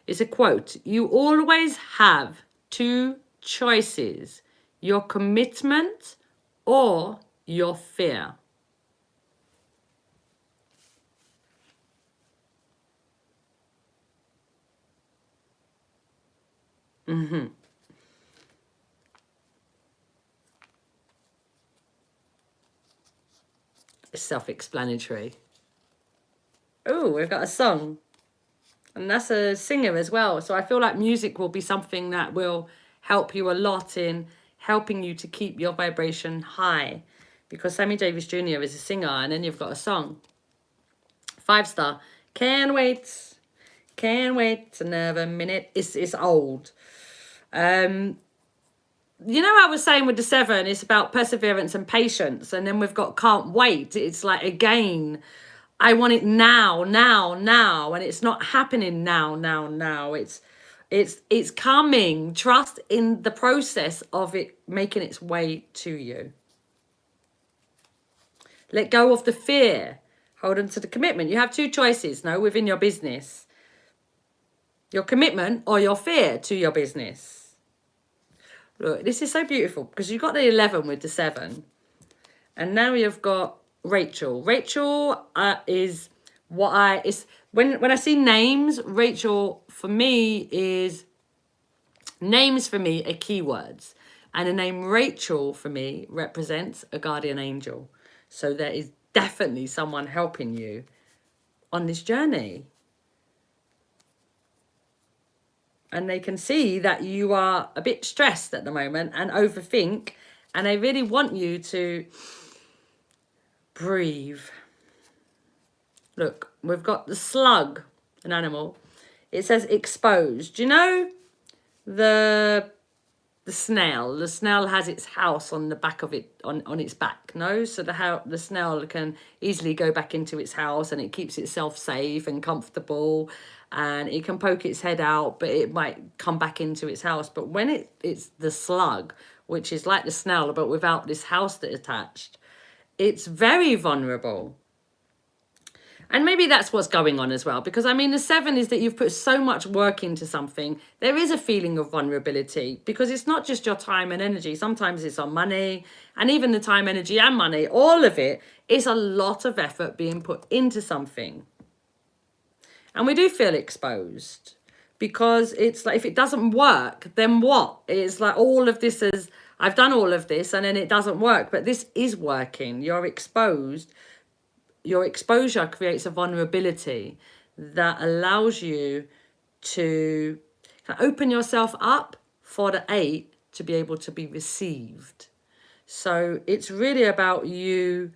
is a quote. You always have 2 choices. Your commitment or your fear. It's self-explanatory. Oh, we've got a song. And that's a singer as well. So I feel like music will be something that will help you a lot in helping you to keep your vibration high. Because Sammy Davis Jr. is a singer, and then you've got a song. 5-star. Can't wait. Can't wait another minute. It's old. You know, I was saying with the 7, it's about perseverance and patience. And then we've got can't wait. It's like, again, I want it now, now, now. And it's not happening now, now, now. It's coming. Trust in the process of it making its way to you. Let go of the fear. Hold on to the commitment. You have 2 choices, no, within your business. Your commitment or your fear to your business. Look, this is so beautiful because you've got the 11 with the 7. And now you've got Rachel. Rachel is what when I see names, Rachel for me is, names for me are keywords. And the name Rachel for me represents a guardian angel. So there is definitely someone helping you on this journey. And they can see that you are a bit stressed at the moment and overthink. And they really want you to breathe. Look, we've got the slug, an animal. It says exposed. Do you know the snail? The snail has its house on the back of it, on its back, no? So the snail can easily go back into its house, and it keeps itself safe and comfortable, and it can poke its head out, but it might come back into its house. But when it's the slug, which is like the snail but without this house that's attached, it's very vulnerable. And maybe that's what's going on as well. Because, I mean, the 7 is that you've put so much work into something. There is a feeling of vulnerability because it's not just your time and energy. Sometimes it's on money, and even the time, energy and money, all of it is a lot of effort being put into something. And we do feel exposed because it's like, if it doesn't work, then what? It's like all of this is, I've done all of this and then it doesn't work, but this is working. You're exposed. Your exposure creates a vulnerability that allows you to open yourself up for the 8 to be able to be received. So it's really about you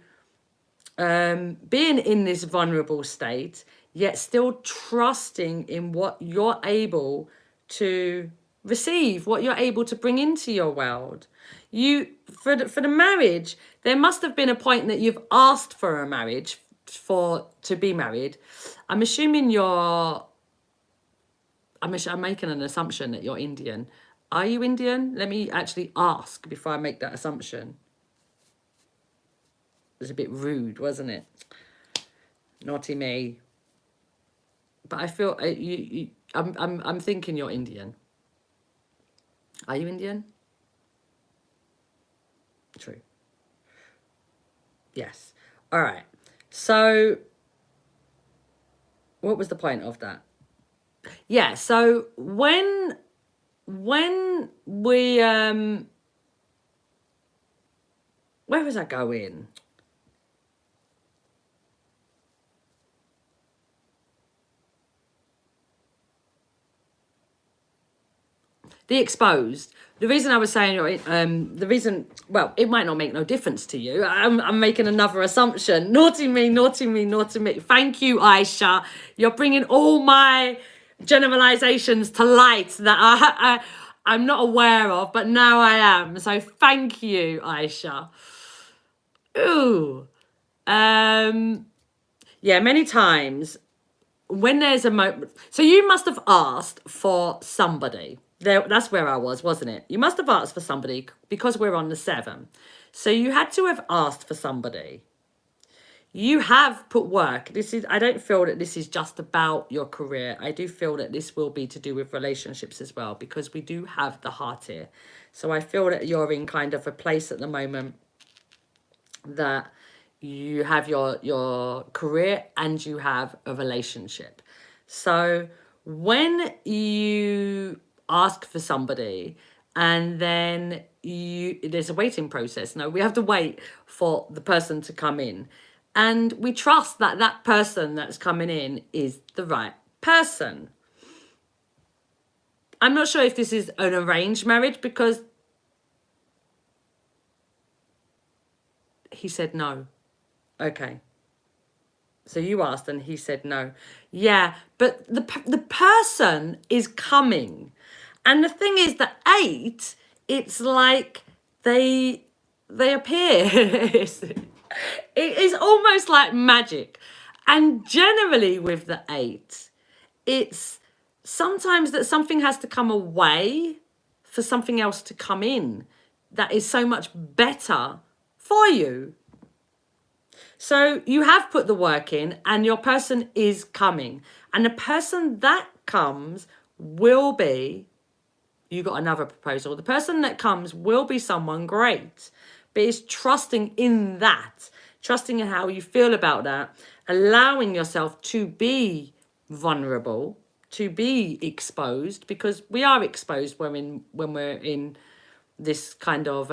being in this vulnerable state, yet still trusting in what you're able to receive, what you're able to bring into your world. For the marriage, there must have been a point that you've asked for a marriage, to be married. I'm assuming I'm making an assumption that you're Indian. Are you Indian? Let me actually ask before I make that assumption. It was a bit rude, wasn't it? Naughty me. But I feel I'm thinking you're Indian. Are you Indian? True. Yes. All right. So what was the point of that? Yeah, so when we where was I going? be exposed. The reason I was saying, the reason, well, it might not make no difference to you. I'm making another assumption. Naughty me, naughty me, naughty me. Thank you, Aisha. You're bringing all my generalizations to light that I'm not aware of, but now I am. So thank you, Aisha. Ooh. Yeah, many times when there's a moment, so you must have asked for somebody. That's where I was, wasn't it? You must have asked for somebody because we're on the 7. So you had to have asked for somebody. You have put work. I don't feel that this is just about your career. I do feel that this will be to do with relationships as well, because we do have the heart here. So I feel that you're in kind of a place at the moment that you have your career and you have a relationship. So when you ask for somebody and then there's a waiting process. No, we have to wait for the person to come in, and we trust that that person that's coming in is the right person. I'm not sure if this is an arranged marriage, because he said no. Okay. So you asked and he said no. Yeah, but the person is coming. And the thing is, the 8, it's like they appear. It is almost like magic. And generally with the 8, it's sometimes that something has to come away for something else to come in that is so much better for you. So you have put the work in and your person is coming. And the person that comes will be, you got another proposal. The person that comes will be someone great. But it's trusting in that, trusting in how you feel about that, allowing yourself to be vulnerable, to be exposed, because we are exposed when we're in this kind of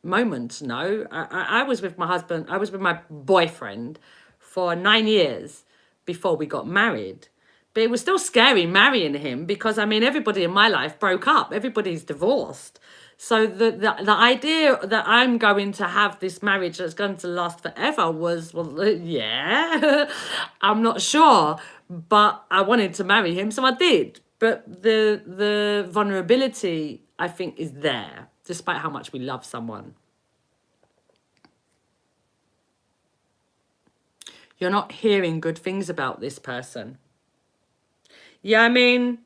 moment. No, I was with my husband, I was with my boyfriend for 9 years before we got married. But it was still scary marrying him, because I mean, everybody in my life broke up, everybody's divorced. So the idea that I'm going to have this marriage that's going to last forever was, well, yeah, I'm not sure, but I wanted to marry him, so I did. But the vulnerability, I think, is there, despite how much we love someone. You're not hearing good things about this person. Yeah, I mean,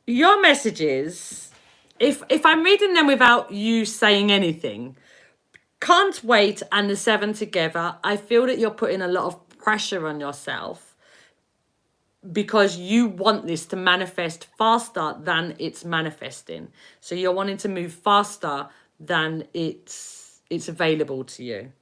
your messages, if I'm reading them without you saying anything, can't wait and the 7 together, I feel that you're putting a lot of pressure on yourself because you want this to manifest faster than it's manifesting. So you're wanting to move faster than it's available to you.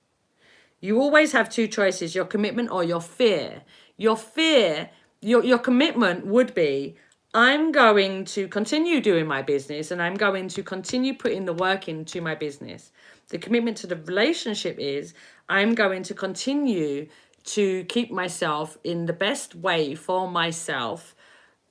You always have 2 choices, your commitment or your fear. Your fear, your commitment would be, I'm going to continue doing my business and I'm going to continue putting the work into my business. The commitment to the relationship is, I'm going to continue to keep myself in the best way for myself,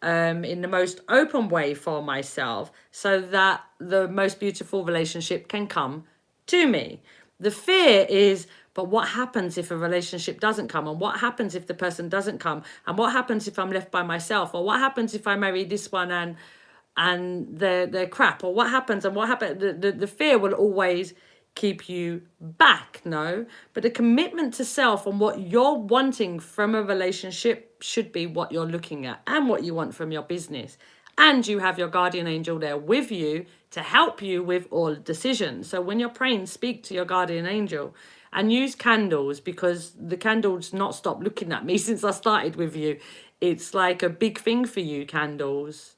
in the most open way for myself, so that the most beautiful relationship can come to me. The fear is, but what happens if a relationship doesn't come? And what happens if the person doesn't come? And what happens if I'm left by myself? Or what happens if I marry this one and they're crap? Or what happens and what happens? The fear will always keep you back, no? But the commitment to self and what you're wanting from a relationship should be what you're looking at and what you want from your business. And you have your guardian angel there with you to help you with all decisions. So when you're praying, speak to your guardian angel and use candles, because the candles not stop looking at me since I started with you. It's like a big thing for you, candles.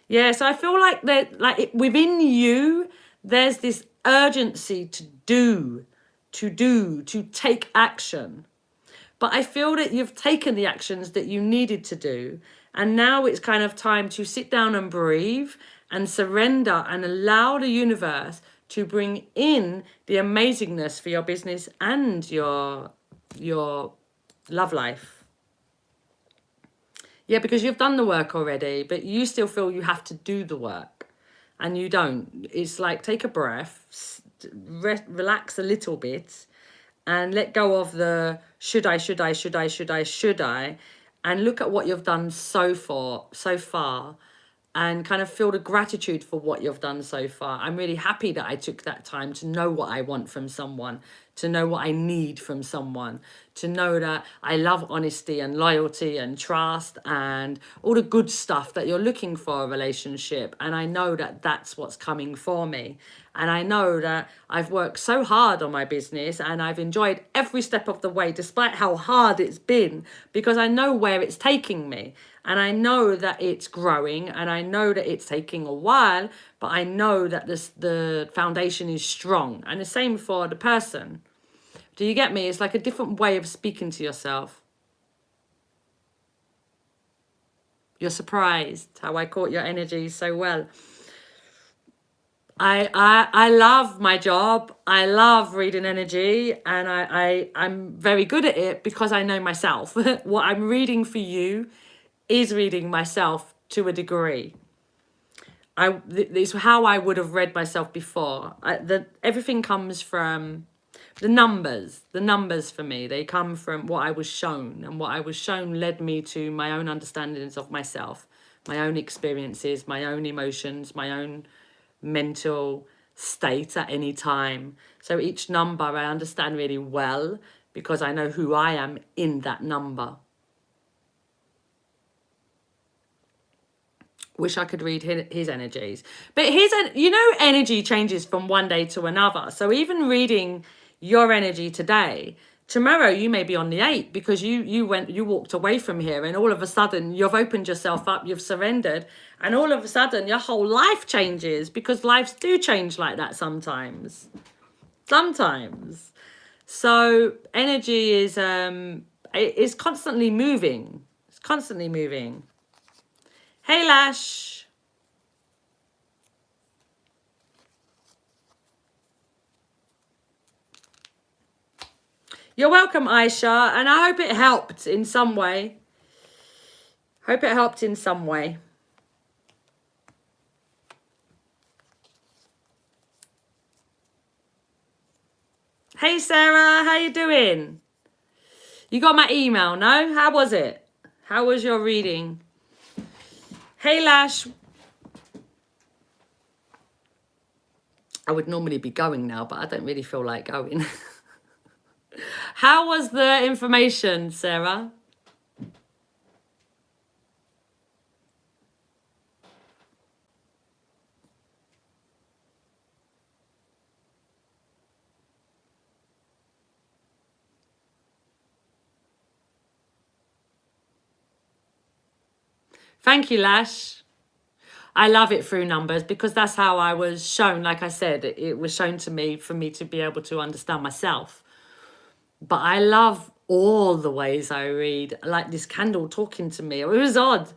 Yeah, so I feel like that, like within you, there's this urgency to take action. But I feel that you've taken the actions that you needed to do. And now it's kind of time to sit down and breathe and surrender and allow the universe to bring in the amazingness for your business and your love life. Yeah, because you've done the work already, but you still feel you have to do the work, and you don't. It's like, take a breath, relax a little bit, and let go of the should I, should I, should I, should I, should I, and look at what you've done so far, and kind of feel the gratitude for what you've done so far. I'm really happy that I took that time to know what I want from someone, to know what I need from someone, to know that I love honesty and loyalty and trust and all the good stuff that you're looking for a relationship. And I know that that's what's coming for me. And I know that I've worked so hard on my business and I've enjoyed every step of the way, despite how hard it's been, because I know where it's taking me. And I know that it's growing, and I know that it's taking a while, but I know that the foundation is strong. And the same for the person. Do you get me? It's like a different way of speaking to yourself. You're surprised how I caught your energy so well. I love my job. I love reading energy, and I'm very good at it because I know myself. What I'm reading for you is reading myself to a degree. It's how I would have read myself before. Everything comes from the numbers. The numbers for me, they come from what I was shown, and what I was shown led me to my own understandings of myself, my own experiences, my own emotions, my own mental state at any time. So each number I understand really well because I know who I am in that number. Wish I could read his energies, but energy changes from one day to another. So even reading your energy today, tomorrow you may be on the 8 because you walked away from here, and all of a sudden you've opened yourself up, you've surrendered, and all of a sudden your whole life changes, because lives do change like that sometimes. So energy is constantly moving. It's constantly moving. Hey, Lash. You're welcome, Aisha, and I hope it helped in some way. Hey, Sarah, how you doing? You got my email, no? How was it? How was your reading? Hey, Lash. I would normally be going now, but I don't really feel like going. How was the information, Sarah? Thank you, Lash. I love it through numbers because that's how I was shown. Like I said, it was shown to me for me to be able to understand myself. But I love all the ways I read, like this candle talking to me. It was odd.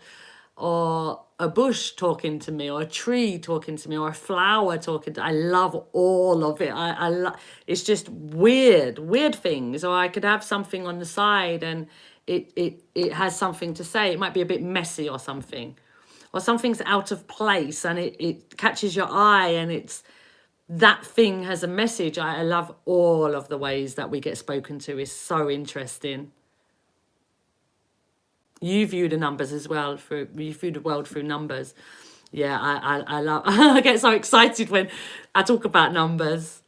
Or a bush talking to me, or a tree talking to me, or a flower talking to me. I love all of it. It's just weird things. Or I could have something on the side and it has something to say. It might be a bit messy or something. Or something's out of place and it catches your eye, and it's that thing has a message. I love all of the ways that we get spoken to. Is so interesting. You view the numbers as well. You view the world through numbers. Yeah, I love. I get so excited when I talk about numbers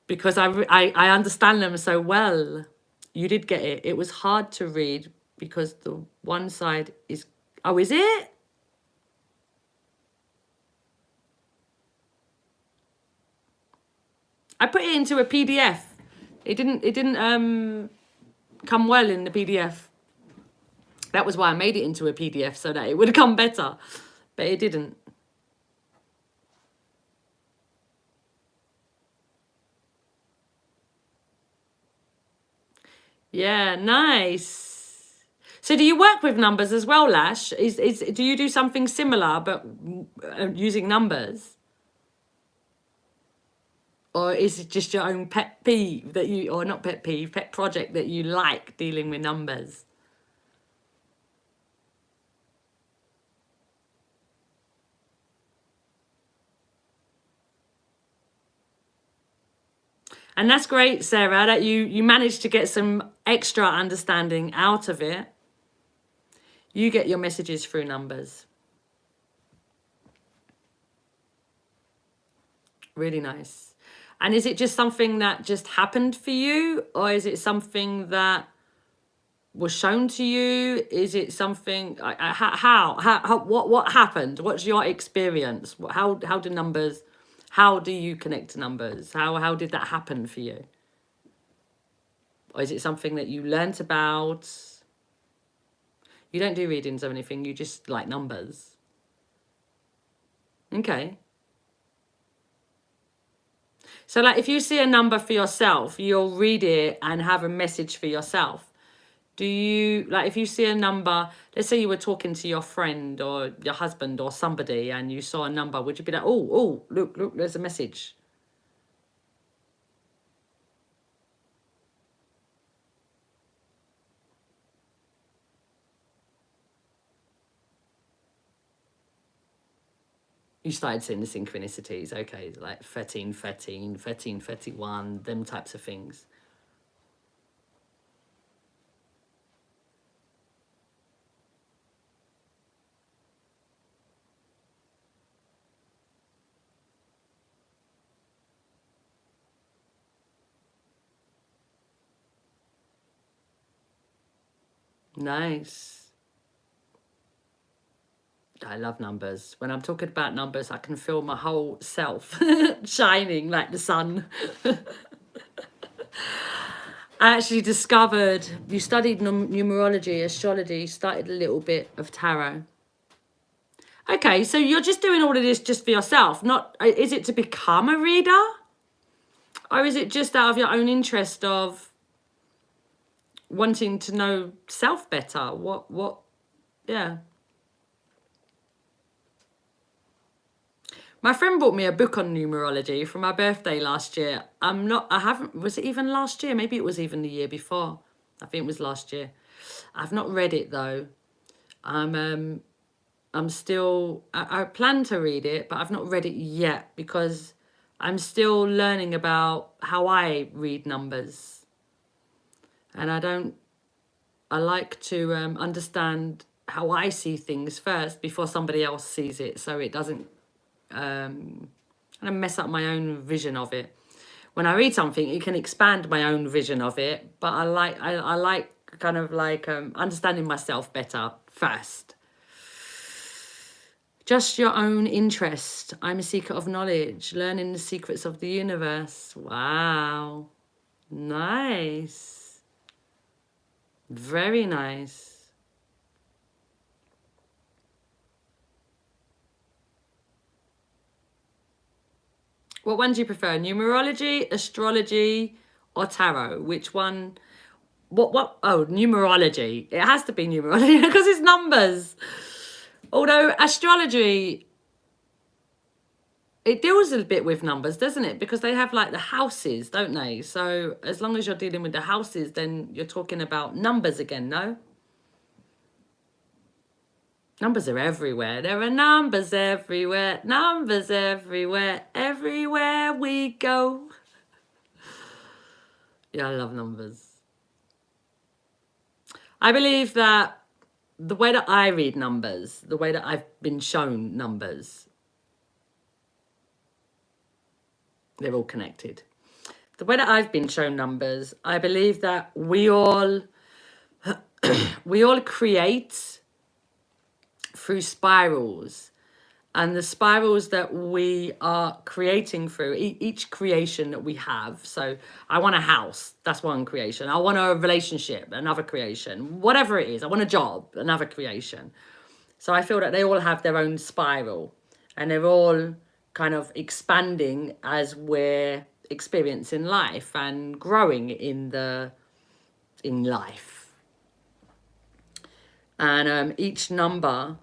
because I understand them so well. You did get it. It was hard to read because the one side is. Oh, is it? I put it into a PDF. It didn't come well in the PDF. That was why I made it into a PDF, so that it would come better. But it didn't. Yeah, nice. So do you work with numbers as well, Lash? Do you do something similar but using numbers? Or is it just your own pet peeve that you, or not pet peeve, pet project that you like dealing with numbers? And that's great, Sarah, that you managed to get some extra understanding out of it. You get your messages through numbers. Really nice. And is it just something that just happened for you, or is it something that was shown to you? Is it something, what happened? What's your experience? How do numbers, how do you connect to numbers? How did that happen for you? Or is it something that you learnt about? You don't do readings or anything, you just like numbers. Okay. So like if you see a number for yourself, you'll read it and have a message for yourself. Do you, like if you see a number, let's say you were talking to your friend or your husband or somebody and you saw a number, would you be like, oh, look, there's a message? You started seeing the synchronicities, okay, like 13, 13, 13, 31, them types of things. Nice. I love numbers. When I'm talking about numbers, I can feel my whole self shining like the sun. I actually discovered, you studied numerology, astrology, started a little bit of tarot. Okay, so you're just doing all of this just for yourself. Not, is it to become a reader? Or is it just out of your own interest of wanting to know self better? Yeah. My friend bought me a book on numerology for my birthday last year. Was it even last year? Maybe it was even the year before. I think it was last year. I've not read it though. I'm still, I plan to read it, but I've not read it yet because I'm still learning about how I read numbers. And I like to understand how I see things first before somebody else sees it, so it doesn't kind of mess up my own vision of it. When I read something, it can expand my own vision of it, but I like kind of like understanding myself better first. Just your own interest. I'm a seeker of knowledge, learning the secrets of the universe. Wow. Nice. Very nice. What one do you prefer? Numerology, astrology, or tarot? Which one? What? Oh, numerology. It has to be numerology because it's numbers. Although astrology, it deals a bit with numbers, doesn't it? Because they have like the houses, don't they? So as long as you're dealing with the houses, then you're talking about numbers again, no? Numbers are everywhere. There are numbers everywhere. Numbers everywhere. Everywhere we go. Yeah, I love numbers. I believe that the way that I read numbers, the way that I've been shown numbers, they're all connected. The way that I've been shown numbers, I believe that we all create through spirals, and the spirals that we are creating through each creation that we have. So I want a house, that's one creation. I want a relationship, another creation. Whatever it is, I want a job, another creation. So I feel that they all have their own spiral, and they're all kind of expanding as we're experiencing life and growing in life. And each number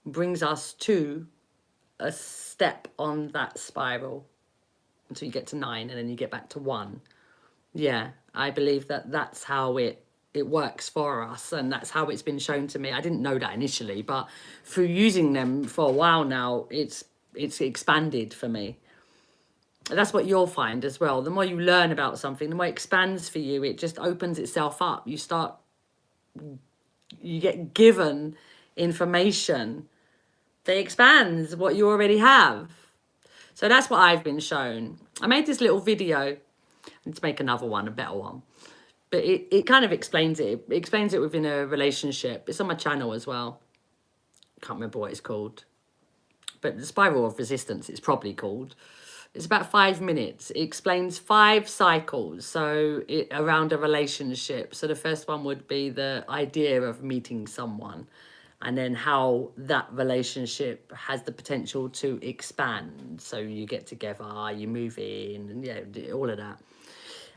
brings us to a step on that spiral until you get to 9, and then you get back to 1. Yeah, I believe that that's how it works for us, and that's how it's been shown to me. I didn't know that initially, but through using them for a while now, it's expanded for me. That's what you'll find as well. The more you learn about something, the more it expands for you. It just opens itself up. You get given information that expands what you already have. So that's what I've been shown. I made this little video. I need to make another one, a better one. But it kind of explains it. It explains it within a relationship. It's on my channel as well. Can't remember what it's called. But the spiral of resistance, it's probably called. It's about 5 minutes. It explains 5 cycles around a relationship. So the first one would be the idea of meeting someone, and then how that relationship has the potential to expand. So you get together, you move in, and yeah, all of that.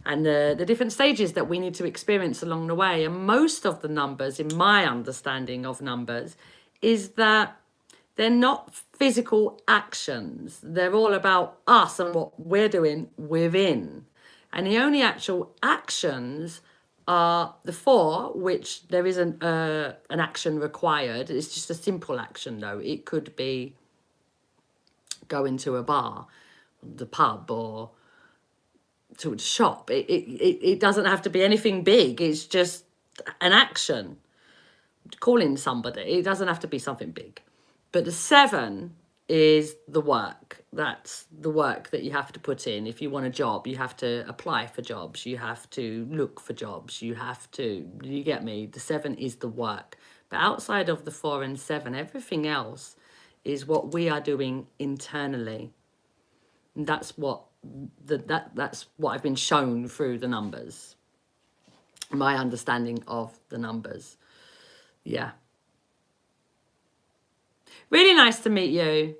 And the different stages that we need to experience along the way. And most of the numbers, in my understanding of numbers, is that they're not physical actions. They're all about us and what we're doing within. And the only actual actions are the 4, which there isn't an action required. It's just a simple action, though. It could be going to a bar, the pub, or to a shop. It doesn't have to be anything big. It's just an action. Calling somebody. It doesn't have to be something big. But the 7 is the work. That's the work that you have to put in. If you want a job, you have to apply for jobs. You have to look for jobs. You get me? The 7 is the work. But outside of the 4 and 7, everything else is what we are doing internally. And that's what I've been shown through the numbers. My understanding of the numbers. Yeah. Really nice to meet you.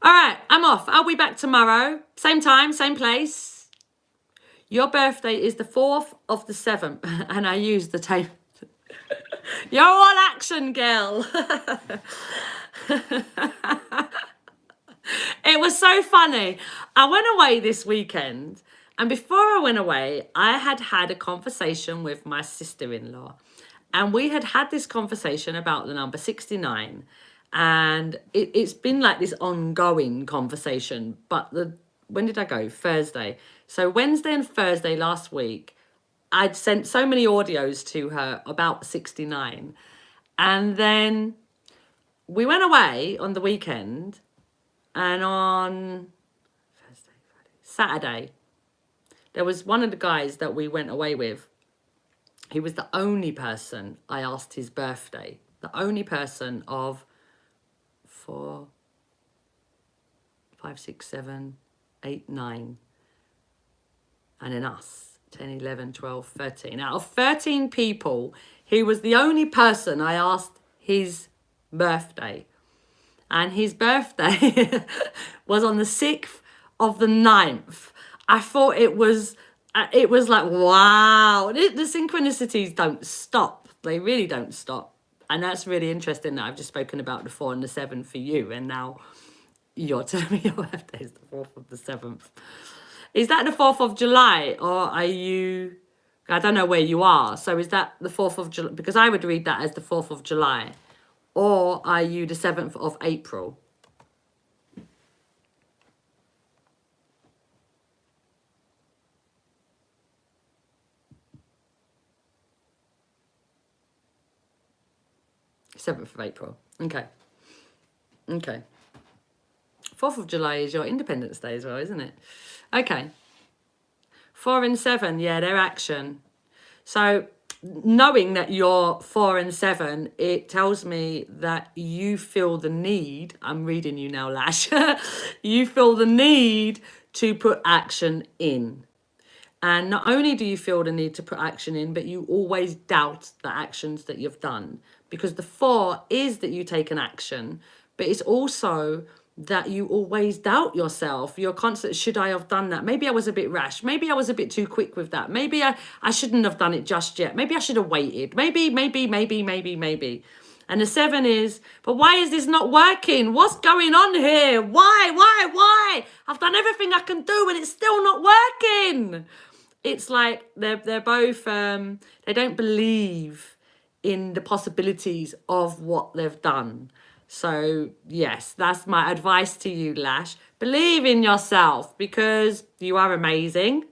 All right, I'm off. I'll be back tomorrow. Same time, same place. Your birthday is the 4th of the 7th. And I use the tape. You're all action, girl. It was so funny. I went away this weekend. And before I went away, I had a conversation with my sister-in-law. And we had this conversation about the number 69. And it's been like this ongoing conversation. But when did I go? Thursday. So Wednesday and Thursday last week, I'd sent so many audios to her about 69. And then we went away on the weekend. And on Thursday, Friday, Saturday, there was one of the guys that we went away with. He was the only person I asked his birthday. The only person of 4, 5, 6, 7, 8, 9. And then us, 10, 11, 12, 13. Out of 13 people, he was the only person I asked his birthday. And his birthday was on the 6th of the 9th. I thought it was like, wow. The synchronicities don't stop. They really don't stop. And that's really interesting that I've just spoken about the 4 and the 7 for you. And now you're telling me your birthday is the 4th of the 7th. Is that the 4th of July? Or are you... I don't know where you are. So is that the 4th of July? Because I would read that as the 4th of July. Or are you the 7th of April? Seventh of April. Okay. 4th of July is your Independence Day as well, isn't it? Okay. 4 and 7, yeah, they're action. So knowing that you're 4 and 7, it tells me that you feel the need, I'm reading you now, Lash, you feel the need to put action in. And not only do you feel the need to put action in, but you always doubt the actions that you've done. Because the 4 is that you take an action, but it's also that you always doubt yourself. You're constant, should I have done that? Maybe I was a bit rash. Maybe I was a bit too quick with that. Maybe I shouldn't have done it just yet. Maybe I should have waited. Maybe. And the 7 is, but why is this not working? What's going on here? Why? I've done everything I can do and it's still not working. It's like they're both, they don't believe in the possibilities of what they've done. So yes, that's my advice to you, Lash. Believe in yourself because you are amazing.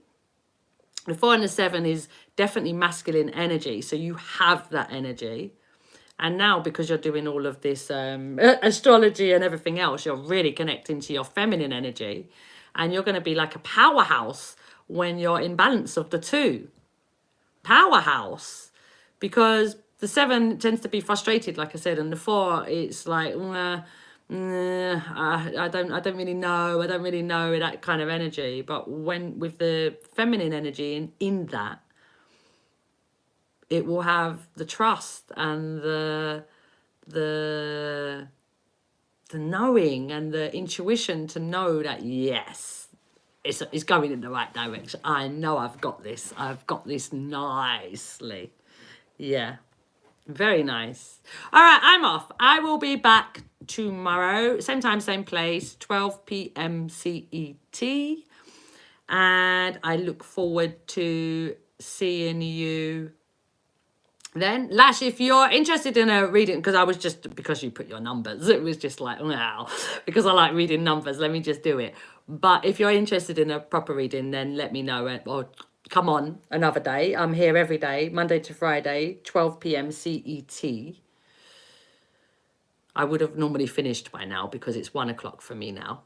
The 4 and the 7 is definitely masculine energy. So you have that energy. And now because you're doing all of this astrology and everything else, you're really connecting to your feminine energy. And you're going to be like a powerhouse when you're in balance of the two. Powerhouse. Because the 7 tends to be frustrated, like I said, and the 4, it's like, I don't really know. I don't really know, that kind of energy. But when with the feminine energy in that, it will have the trust and the knowing and the intuition to know that yes, it's going in the right direction. I know I've got this. I've got this nicely. Yeah. Very nice. All right, I'm off. I will be back tomorrow. Same time, same place, 12 p.m. CET. And I look forward to seeing you then. Lash, if you're interested in a reading, because I was just, because you put your numbers, it was just like, wow, because I like reading numbers, let me just do it. But if you're interested in a proper reading, then let me know, or come on another day. I'm here every day, Monday to Friday, 12 p.m. CET. I would have normally finished by now because it's 1 o'clock for me now.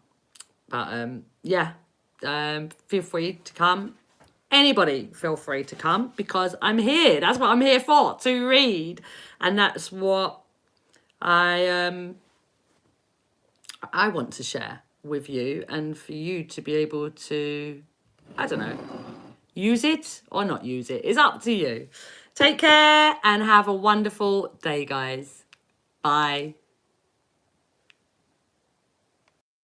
But yeah, feel free to come. Anybody feel free to come because I'm here. That's what I'm here for, to read. And that's what I want to share with you, and for you to be able to, I don't know, use it or not use it. It's up to you. Take care and have a wonderful day, guys. Bye.